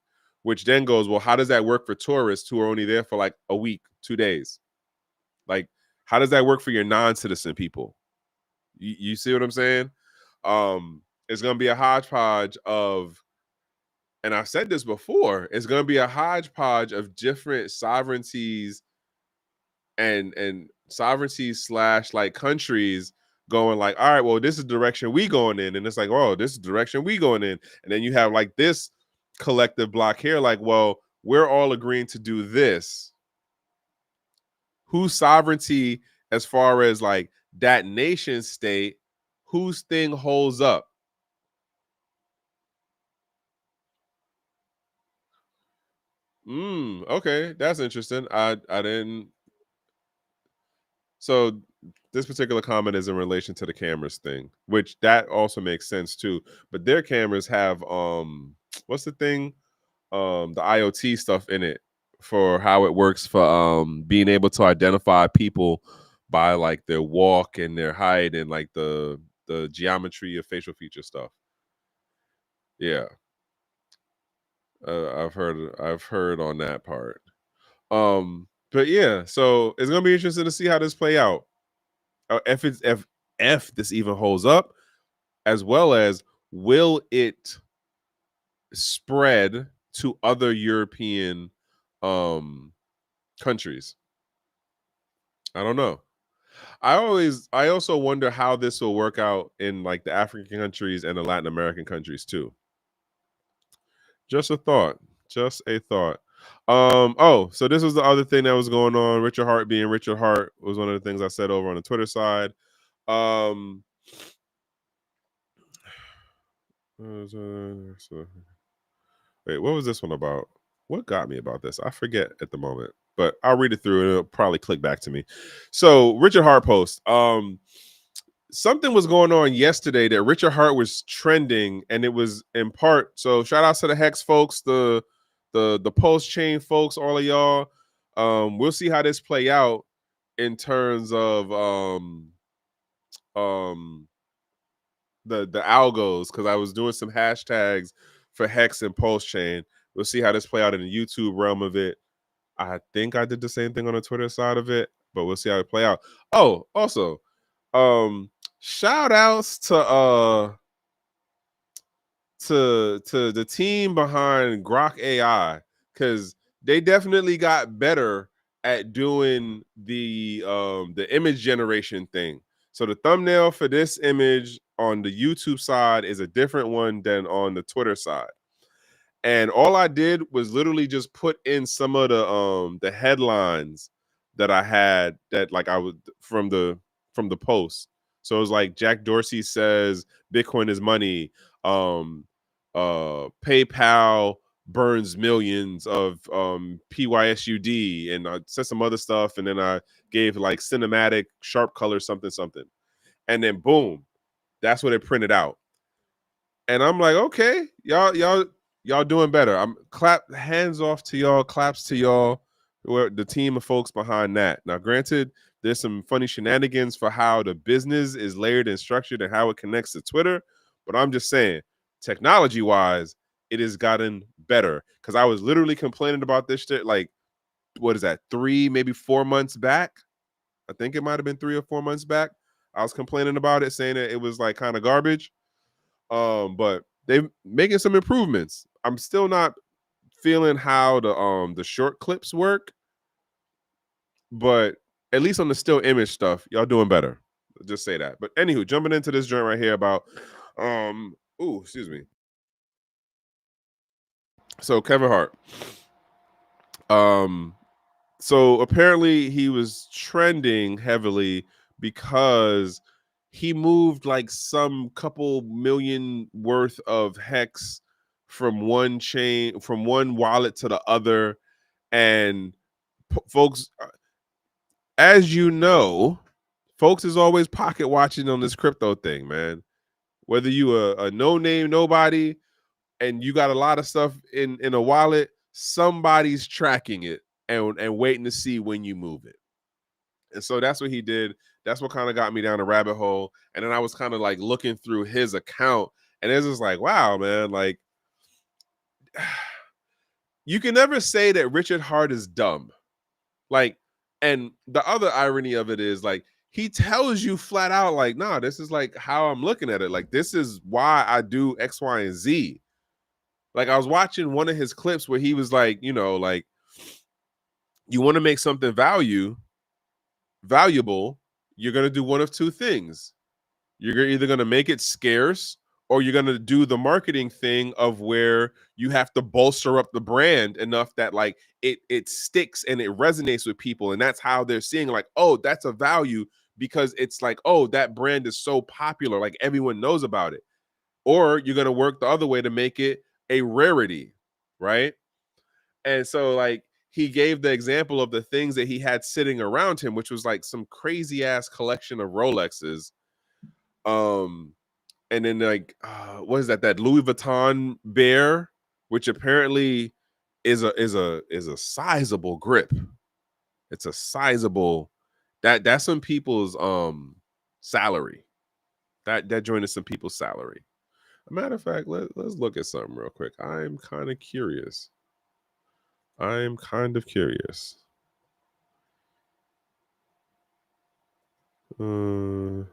S1: which then goes, well, how does that work for tourists who are only there for like a week, 2 days? Like, how does that work for your non-citizen people? You see what I'm saying? It's going to be a hodgepodge of, and I've said this before, it's going to be a hodgepodge of different sovereignties and sovereignties slash like countries going like, all right, well, this is the direction we going in. And it's like, oh, this is the direction we going in. And then you have like this collective block here, like, well, we're all agreeing to do this. Whose sovereignty, as far as like that nation state, whose thing holds up? Okay, that's interesting. I didn't. So this particular comment is in relation to the cameras thing, which that also makes sense too. But their cameras have what's the thing? The IoT stuff in it for how it works for being able to identify people by like their walk and their height and like the geometry of facial feature stuff. Yeah. I've heard on that part. But yeah, so it's gonna be interesting to see how this play out. If this even holds up, as well as will it spread to other European countries? I don't know. I also wonder how this will work out in like the African countries and the Latin American countries too. Just a thought. Just a thought. Oh, so this was the other thing that was going on. Richard Hart being Richard Hart was one of the things I said over on the Twitter side. Um Wait, what was this one about? What got me about this? I forget at the moment, but I'll read it through and it'll probably click back to me. So Richard Hart post. Something was going on yesterday that Richard Hart was trending, and it was in part. So shout outs to the Hex folks, the post chain folks, all of y'all. We'll see how this play out in terms of um the algos, because I was doing some hashtags for Hex and post chain. We'll see how this play out in the YouTube realm of it. I think I did the same thing on the Twitter side of it, but we'll see how it play out. Oh, also, shout outs to the team behind Grok AI, because they definitely got better at doing the image generation thing. So the thumbnail for this image on the YouTube side is a different one than on the Twitter side. And all I did was literally just put in some of the headlines that I had, that like I was from the post. So it was like Jack Dorsey says Bitcoin is money. PayPal burns millions of PYSUD, and I said some other stuff, and then I gave like cinematic sharp color something something, and then boom, that's what it printed out. And I'm like, okay, y'all doing better. I'm clap hands off to y'all, claps to y'all, the team of folks behind that. Now, granted, there's some funny shenanigans for how the business is layered and structured and how it connects to Twitter, but I'm just saying, technology wise, it has gotten better. Because I was literally complaining about this shit like, what is that, 3 maybe 4 months back? I think it might have been 3 or 4 months back. I was complaining about it, saying that it was like kind of garbage. But they're making some improvements. I'm still not feeling how the short clips work, but at least on the still image stuff, y'all doing better. I'll just say that. But anywho, jumping into this joint right here about excuse me. So Kevin Hart. Um so apparently he was trending heavily because he moved like some couple million worth of hex from one chain, from one wallet to the other. And folks, as you know, folks is always pocket watching on this crypto thing, man. Whether you a no name nobody and you got a lot of stuff in a wallet, somebody's tracking it and waiting to see when you move it. And so that's what he did. That's what kind of got me down a rabbit hole. And then I was kind of like looking through his account, and it's just like, wow, man, like you can never say that Richard Hart is dumb. Like, and the other irony of it is like he tells you flat out, like, nah, this is like how I'm looking at it. Like, this is why I do X, Y, and Z. Like, I was watching one of his clips where he was like, like, you want to make something valuable, you're gonna do one of two things. You're either going to make it scarce or you're going to do the marketing thing of where you have to bolster up the brand enough that like it sticks and it resonates with people, and that's how they're seeing like, oh, that's a value because it's like, oh, that brand is so popular, like everyone knows about it. Or you're going to work the other way to make it a rarity, right? And so like he gave the example of the things that he had sitting around him, which was like some crazy ass collection of Rolexes. And then like what is that Louis Vuitton bear, which apparently is a sizable grip. It's a sizable that's some people's salary. That joint is some people's salary. A matter of fact, let's look at something real quick. I'm kind of curious. I'm kind of curious. There.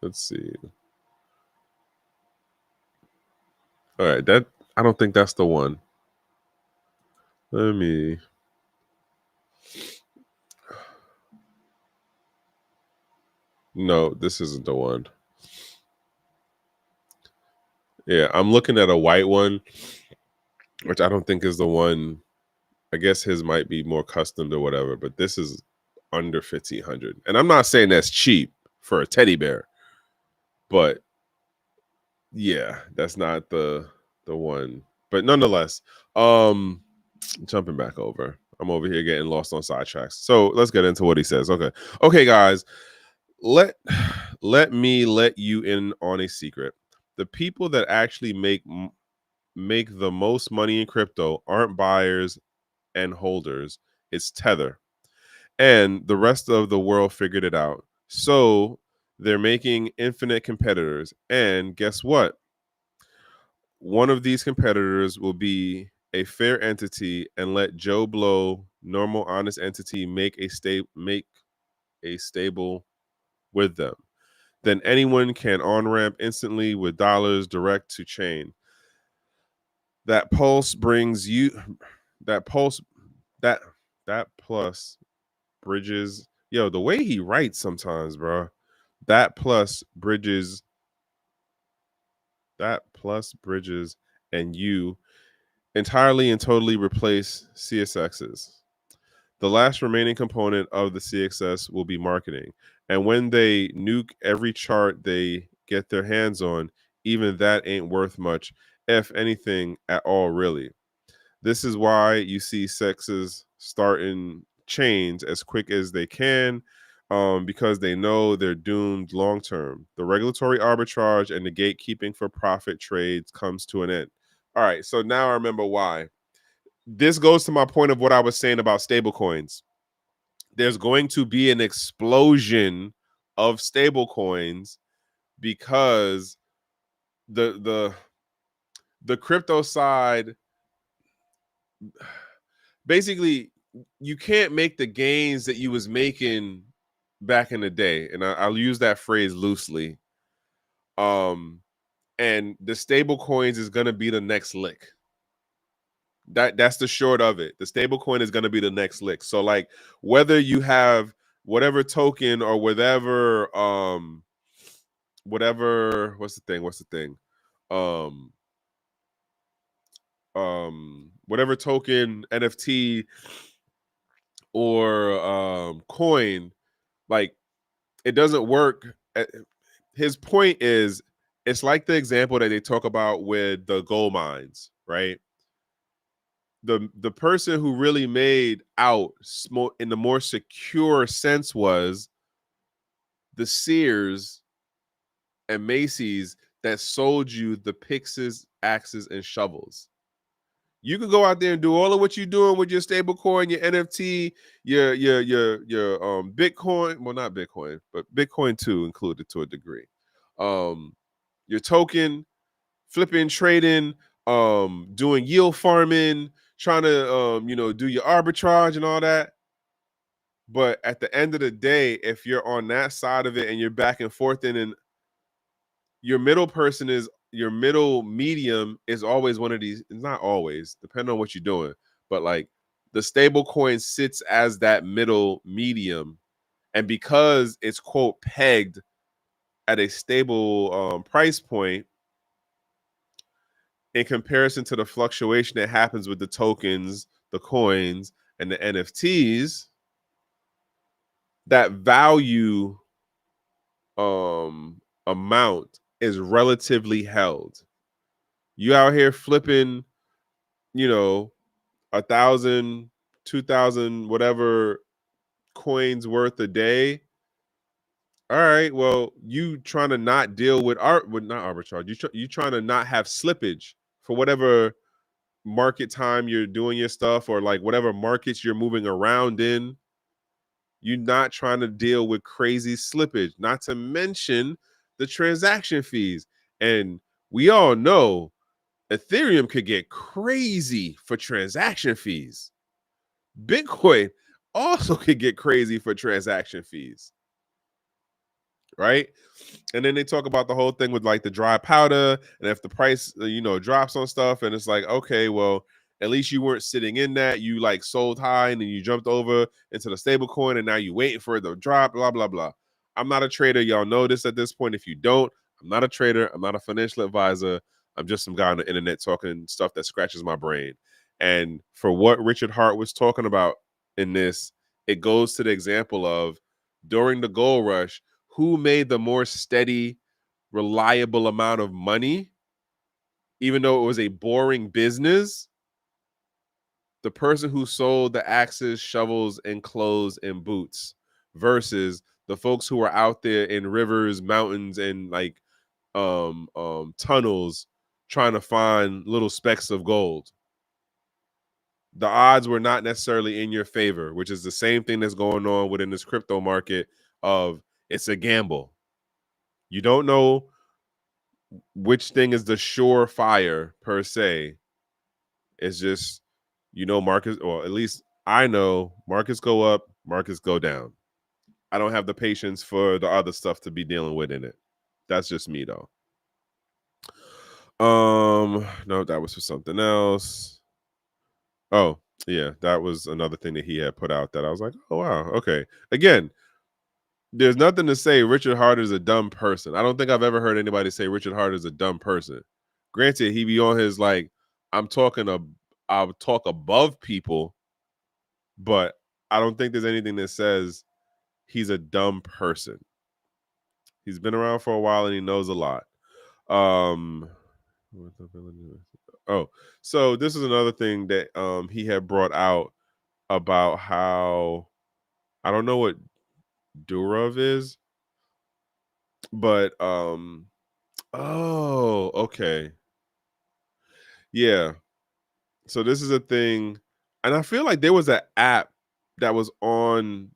S1: Let's see. All right, that I don't think that's the one. Let me. No, this isn't the one. Yeah, I'm looking at a white one, which I don't think is the one. I guess his might be more custom or whatever, but this is under 1,500. And I'm not saying that's cheap for a teddy bear, but yeah, that's not the one. But nonetheless, jumping back over. I'm over here getting lost on sidetracks. So let's get into what he says. Okay, guys. Let me let you in on a secret. The people that actually make the most money in crypto aren't buyers and holders. It's Tether. And the rest of the world figured it out. So they're making infinite competitors. And guess what? One of these competitors will be a fair entity and let Joe Blow, normal, honest entity, make a stable with them. Then anyone can on ramp instantly with dollars direct to chain. That pulse brings you that pulse that that plus bridges. Yo, the way he writes sometimes, bro. That plus bridges and you entirely and totally replace CSXs. The last remaining component of the CXS will be marketing. And when they nuke every chart they get their hands on, even that ain't worth much, if anything at all, really. This is why you see sexes starting chains as quick as they can, because they know they're doomed long term. The regulatory arbitrage and the gatekeeping for profit trades comes to an end. All right, so now I remember why. This goes to my point of what I was saying about stablecoins. There's going to be an explosion of stablecoins because the crypto side, basically you can't make the gains that you was making back in the day, and I'll use that phrase loosely. And the stable coins is going to be the next lick. That's the short of it. The stable coin is going to be the next lick. So like whether you have whatever token or whatever what's the thing um whatever token, NFT, or coin, like it doesn't work. His point is, it's like the example that they talk about with the gold mines, right? The person who really made out in the more secure sense was the Sears and Macy's that sold you the picks, axes, and shovels. You can go out there and do all of what you're doing with your stable coin, your NFT, your Bitcoin. Well, not Bitcoin, but Bitcoin too included to a degree. Your token, flipping, trading, doing yield farming, trying to do your arbitrage and all that. But at the end of the day, if you're on that side of it and you're back and forth and your middle person is your middle medium is always one of these. Not always, depending on what you're doing, but like the stable coin sits as that middle medium, and because it's quote pegged at a stable price point in comparison to the fluctuation that happens with the tokens, the coins, and the NFTs, that value amount is relatively held. You out here flipping, 1,000, 2,000, whatever coins worth a day. All right, well, you trying to not deal with not arbitrage. You trying to not have slippage for whatever market time you're doing your stuff, or like whatever markets you're moving around in. You're not trying to deal with crazy slippage, not to mention the transaction fees. And we all know Ethereum could get crazy for transaction fees. Bitcoin also could get crazy for transaction fees, right? And then they talk about the whole thing with like the dry powder, and if the price drops on stuff, and it's like, okay, well, at least you weren't sitting in that. You like sold high and then you jumped over into the stable coin, and now you waiting for it to drop, blah blah blah. I'm not a trader, y'all know this at this point. If you don't, I'm not a trader, I'm not a financial advisor. I'm just some guy on the internet talking stuff that scratches my brain. And for what Richard Hart was talking about in this, it goes to the example of during the gold rush, who made the more steady, reliable amount of money, even though it was a boring business? The person who sold the axes, shovels, and clothes and boots versus the folks who were out there in rivers, mountains, and like tunnels trying to find little specks of gold. The odds were not necessarily in your favor, which is the same thing that's going on within this crypto market of it's a gamble. You don't know which thing is the surefire per se. It's just, markets, or at least I know markets go up, markets go down. I don't have the patience for the other stuff to be dealing with in it. That's just me though. No, that was for something else. Oh, yeah, that was another thing that he had put out that I was like, oh wow, okay. Again, there's nothing to say Richard Hart is a dumb person. I don't think I've ever heard anybody say Richard Hart is a dumb person. Granted, he be on his like, I'll talk above people, but I don't think there's anything that says he's a dumb person. He's been around for a while and he knows a lot. Oh, so this is another thing that he had brought out about how, I don't know what Durov is, but oh, okay. Yeah. So this is a thing, and I feel like there was an app that was on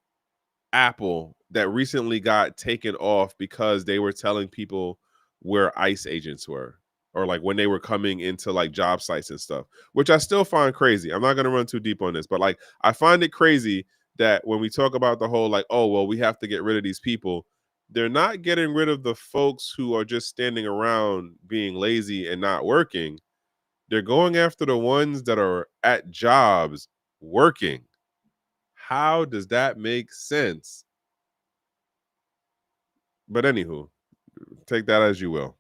S1: Apple that recently got taken off because they were telling people where ICE agents were, or like when they were coming into like job sites and stuff, which I still find crazy. I'm not going to run too deep on this, but like I find it crazy that when we talk about the whole like, oh, well, we have to get rid of these people, they're not getting rid of the folks who are just standing around being lazy and not working. They're going after the ones that are at jobs working. How does that make sense? But anywho, take that as you will.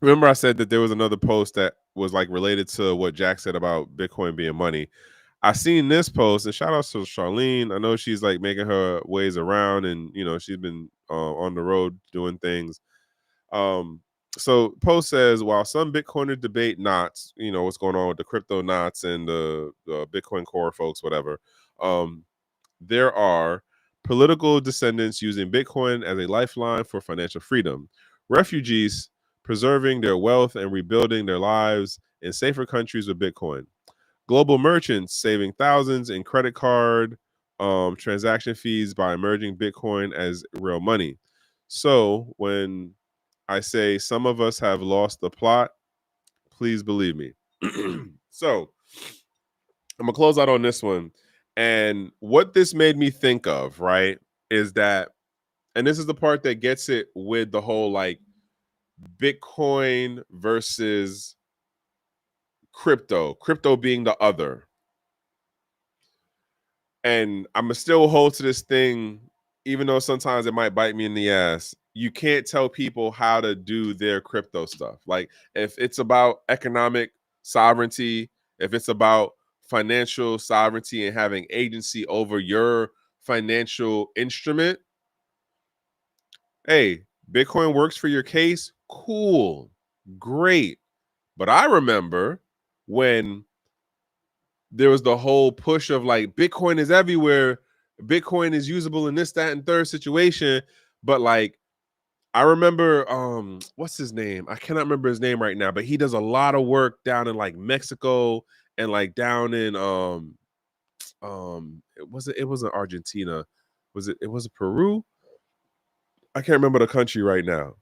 S1: Remember I said that there was another post that was like related to what Jack said about Bitcoin being money. I seen this post, and shout out to Charlene. I know she's like making her ways around, and she's been on the road doing things. So post says, while some Bitcoiners debate knots, what's going on with the crypto knots and the Bitcoin core folks, whatever. There are political descendants using Bitcoin as a lifeline for financial freedom, refugees preserving their wealth and rebuilding their lives in safer countries with Bitcoin, global merchants saving thousands in credit card transaction fees by emerging Bitcoin as real money. So when I say some of us have lost the plot, please believe me. So I'm gonna close out on this one. And what this made me think of, right, is that, and this is the part that gets it with the whole like Bitcoin versus crypto being the other. And I'm gonna still hold to this thing, even though sometimes it might bite me in the ass. You can't tell people how to do their crypto stuff. Like if it's about economic sovereignty, if it's about financial sovereignty and having agency over your financial instrument, hey, Bitcoin works for your case, cool, great. But I remember when there was the whole push of like Bitcoin is everywhere, Bitcoin is usable in this, that, and third situation. But like I remember what's his name? I cannot remember his name right now, but he does a lot of work down in like Mexico and like down in it wasn't Argentina. It was Peru? I can't remember the country right now.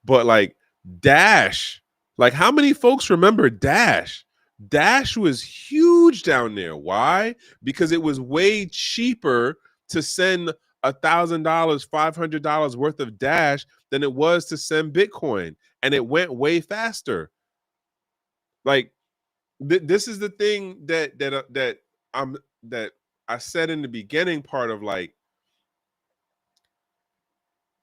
S1: But like Dash, like how many folks remember Dash? Dash was huge down there. Why? Because it was way cheaper to send $1,000, $500 worth of Dash than it was to send Bitcoin, and it went way faster. Like this is the thing that I said in the beginning part of like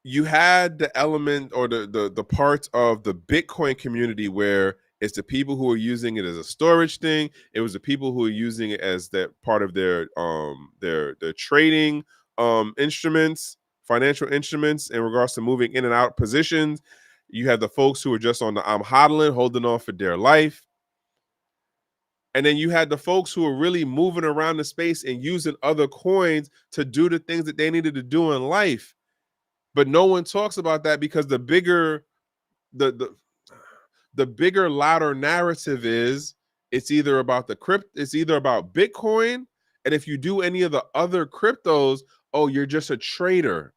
S1: you had the element or the parts of the Bitcoin community where it's the people who are using it as a storage thing. It was the people who are using it as that part of their trading instruments, financial instruments in regards to moving in and out positions. You have the folks who are just on the I'm hodling, holding on for dear life. And then you had the folks who were really moving around the space and using other coins to do the things that they needed to do in life. But no one talks about that because the the bigger, louder narrative is it's either about it's either about Bitcoin, and if you do any of the other cryptos, oh, you're just a trader.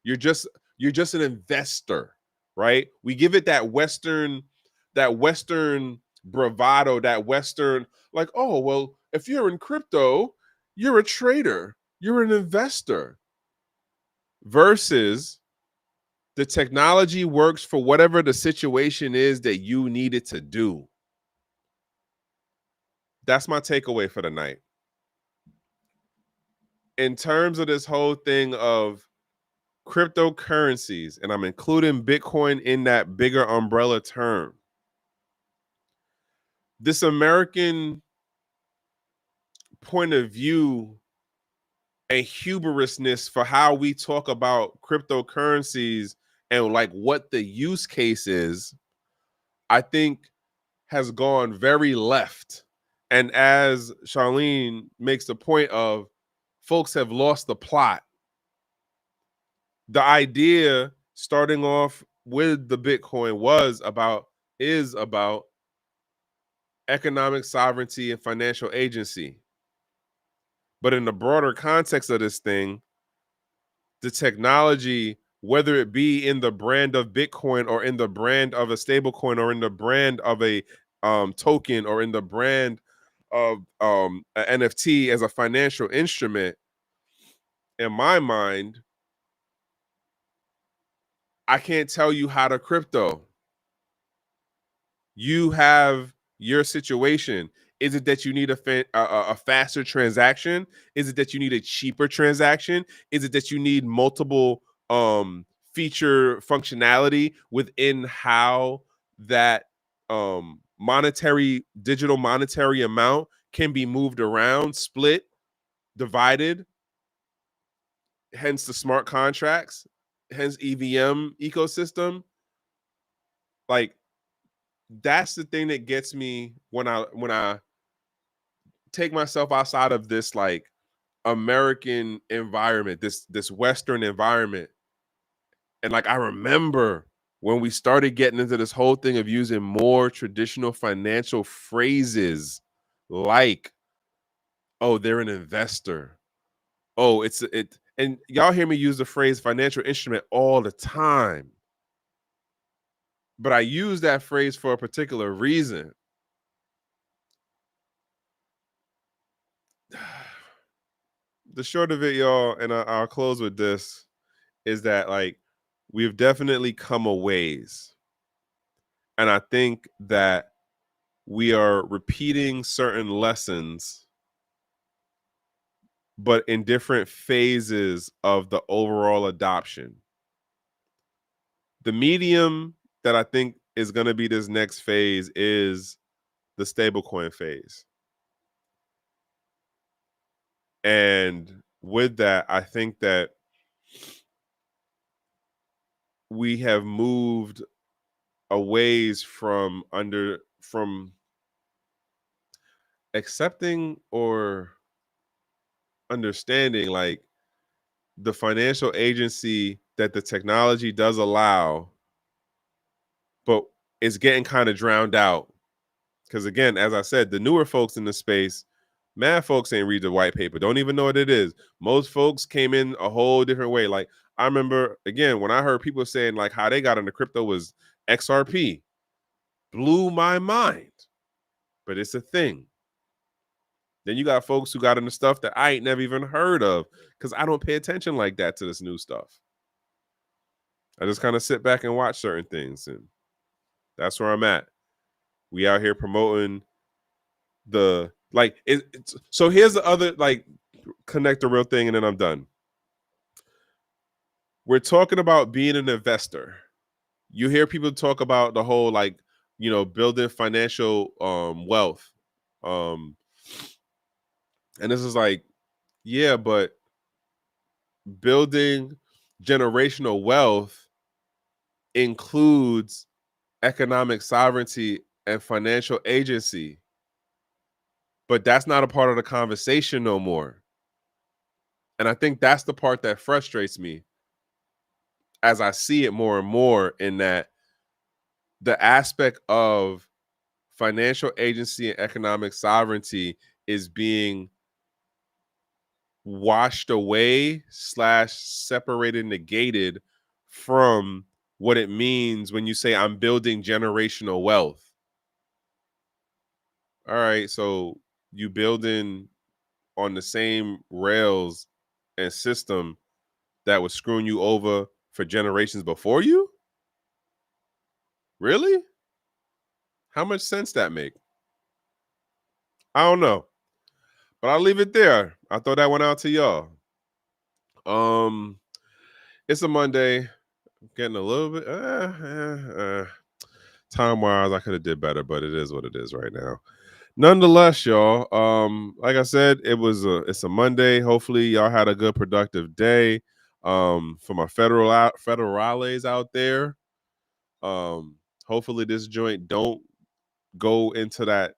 S1: You're just you're just an investor, right? We give it that Western bravado, that Western like, oh, well, if you're in crypto, you're a trader, you're an investor, versus the technology works for whatever the situation is that you need it to do. That's my takeaway for the night. In terms of this whole thing of cryptocurrencies, and I'm including Bitcoin in that bigger umbrella term, this American point of view and hubrisness for how we talk about cryptocurrencies and like what the use case is, I think has gone very left. And as Charlene makes the point of, folks have lost the plot. The idea starting off with the Bitcoin is about economic sovereignty and financial agency. But in the broader context of this thing, the technology, whether it be in the brand of Bitcoin or in the brand of a stablecoin or in the brand of a token or in the brand of an NFT as a financial instrument, in my mind, I can't tell you how to crypto. You have your situation. Is it that you need a faster transaction? Is it that you need a cheaper transaction? Is it that you need multiple feature functionality within how that digital monetary amount can be moved around, split, divided, hence the smart contracts, hence EVM ecosystem? Like that's the thing that gets me when I take myself outside of this like American environment, this Western environment. And like I remember when we started getting into this whole thing of using more traditional financial phrases like, oh, they're an investor. Oh, it and y'all hear me use the phrase financial instrument all the time. But I use that phrase for a particular reason. The short of it, y'all, and I'll close with this, is that like we've definitely come a ways. And I think that we are repeating certain lessons, but in different phases of the overall adoption. The medium that I think is going to be this next phase is the stablecoin phase. And with that, I think that we have moved a ways from accepting or understanding like the financial agency that the technology does allow, but it's getting kind of drowned out. Because again, as I said, the newer folks in the space, mad folks ain't read the white paper, don't even know what it is. Most folks came in a whole different way. Like I remember, again, when I heard people saying like how they got into crypto was XRP, blew my mind. But it's a thing. Then you got folks who got into stuff that I ain't never even heard of because I don't pay attention like that to this new stuff. I just kind of sit back and watch certain things, and that's where I'm at. We out here promoting the like. So here's the other like connect the real thing, and then I'm done. We're talking about being an investor. You hear people talk about the whole like building financial wealth, and this is like, yeah, but building generational wealth includes economic sovereignty and financial agency. But that's not a part of the conversation no more. And I think that's the part that frustrates me as I see it more and more, in that the aspect of financial agency and economic sovereignty is being washed away / separated, negated from what it means when you say I'm building generational wealth. All right, so you building on the same rails and system that was screwing you over for generations before you? Really? How much sense that make? I don't know. But I'll leave it there. I throw that one out to y'all. It's a Monday. Getting a little bit time wise, I could have did better, but it is what it is right now. Nonetheless, y'all, like I said, it's a Monday. Hopefully y'all had a good productive day. For my federales out there, hopefully this joint don't go into the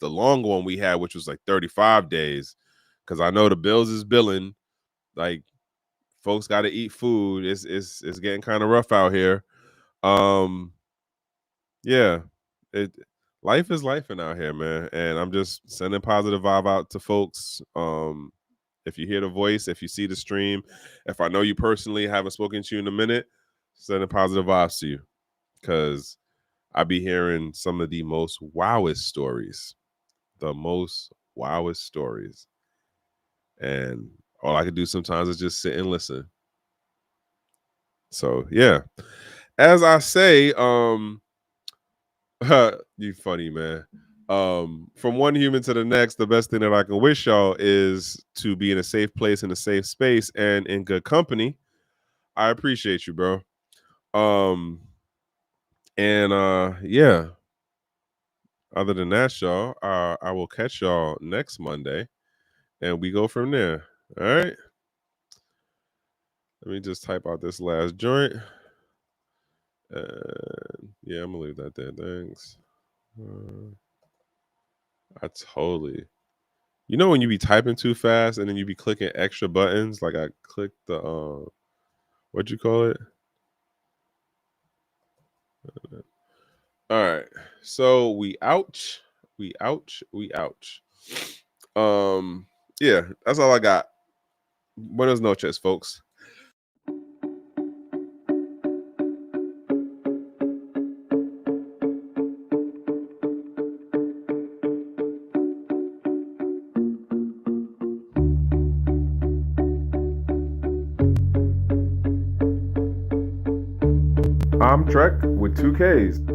S1: long one we had, which was like 35 days, because I know the bills is billing. Like folks got to eat food. It's getting kind of rough out here. Yeah, life is lifing out here, man, and I'm just sending positive vibe out to folks. If you hear the voice, if you see the stream, if I know you personally, haven't spoken to you in a minute, sending positive vibes to you, because I be hearing some of the most wowest stories, and all I can do sometimes is just sit and listen. So yeah, as I say, you funny, man. From one human to the next, the best thing that I can wish y'all is to be in a safe place, in a safe space, and in good company. I appreciate you, bro. Yeah. Other than that, y'all, I will catch y'all next Monday, and we go from there. All right. Let me just type out this last joint. Yeah, I'm gonna leave that there. Thanks. I totally. You know when you be typing too fast and then you be clicking extra buttons, like I clicked the what you call it? All right. So we ouch. Yeah, that's all I got. Buenos noches, folks. I'm Trek with 2 Ks.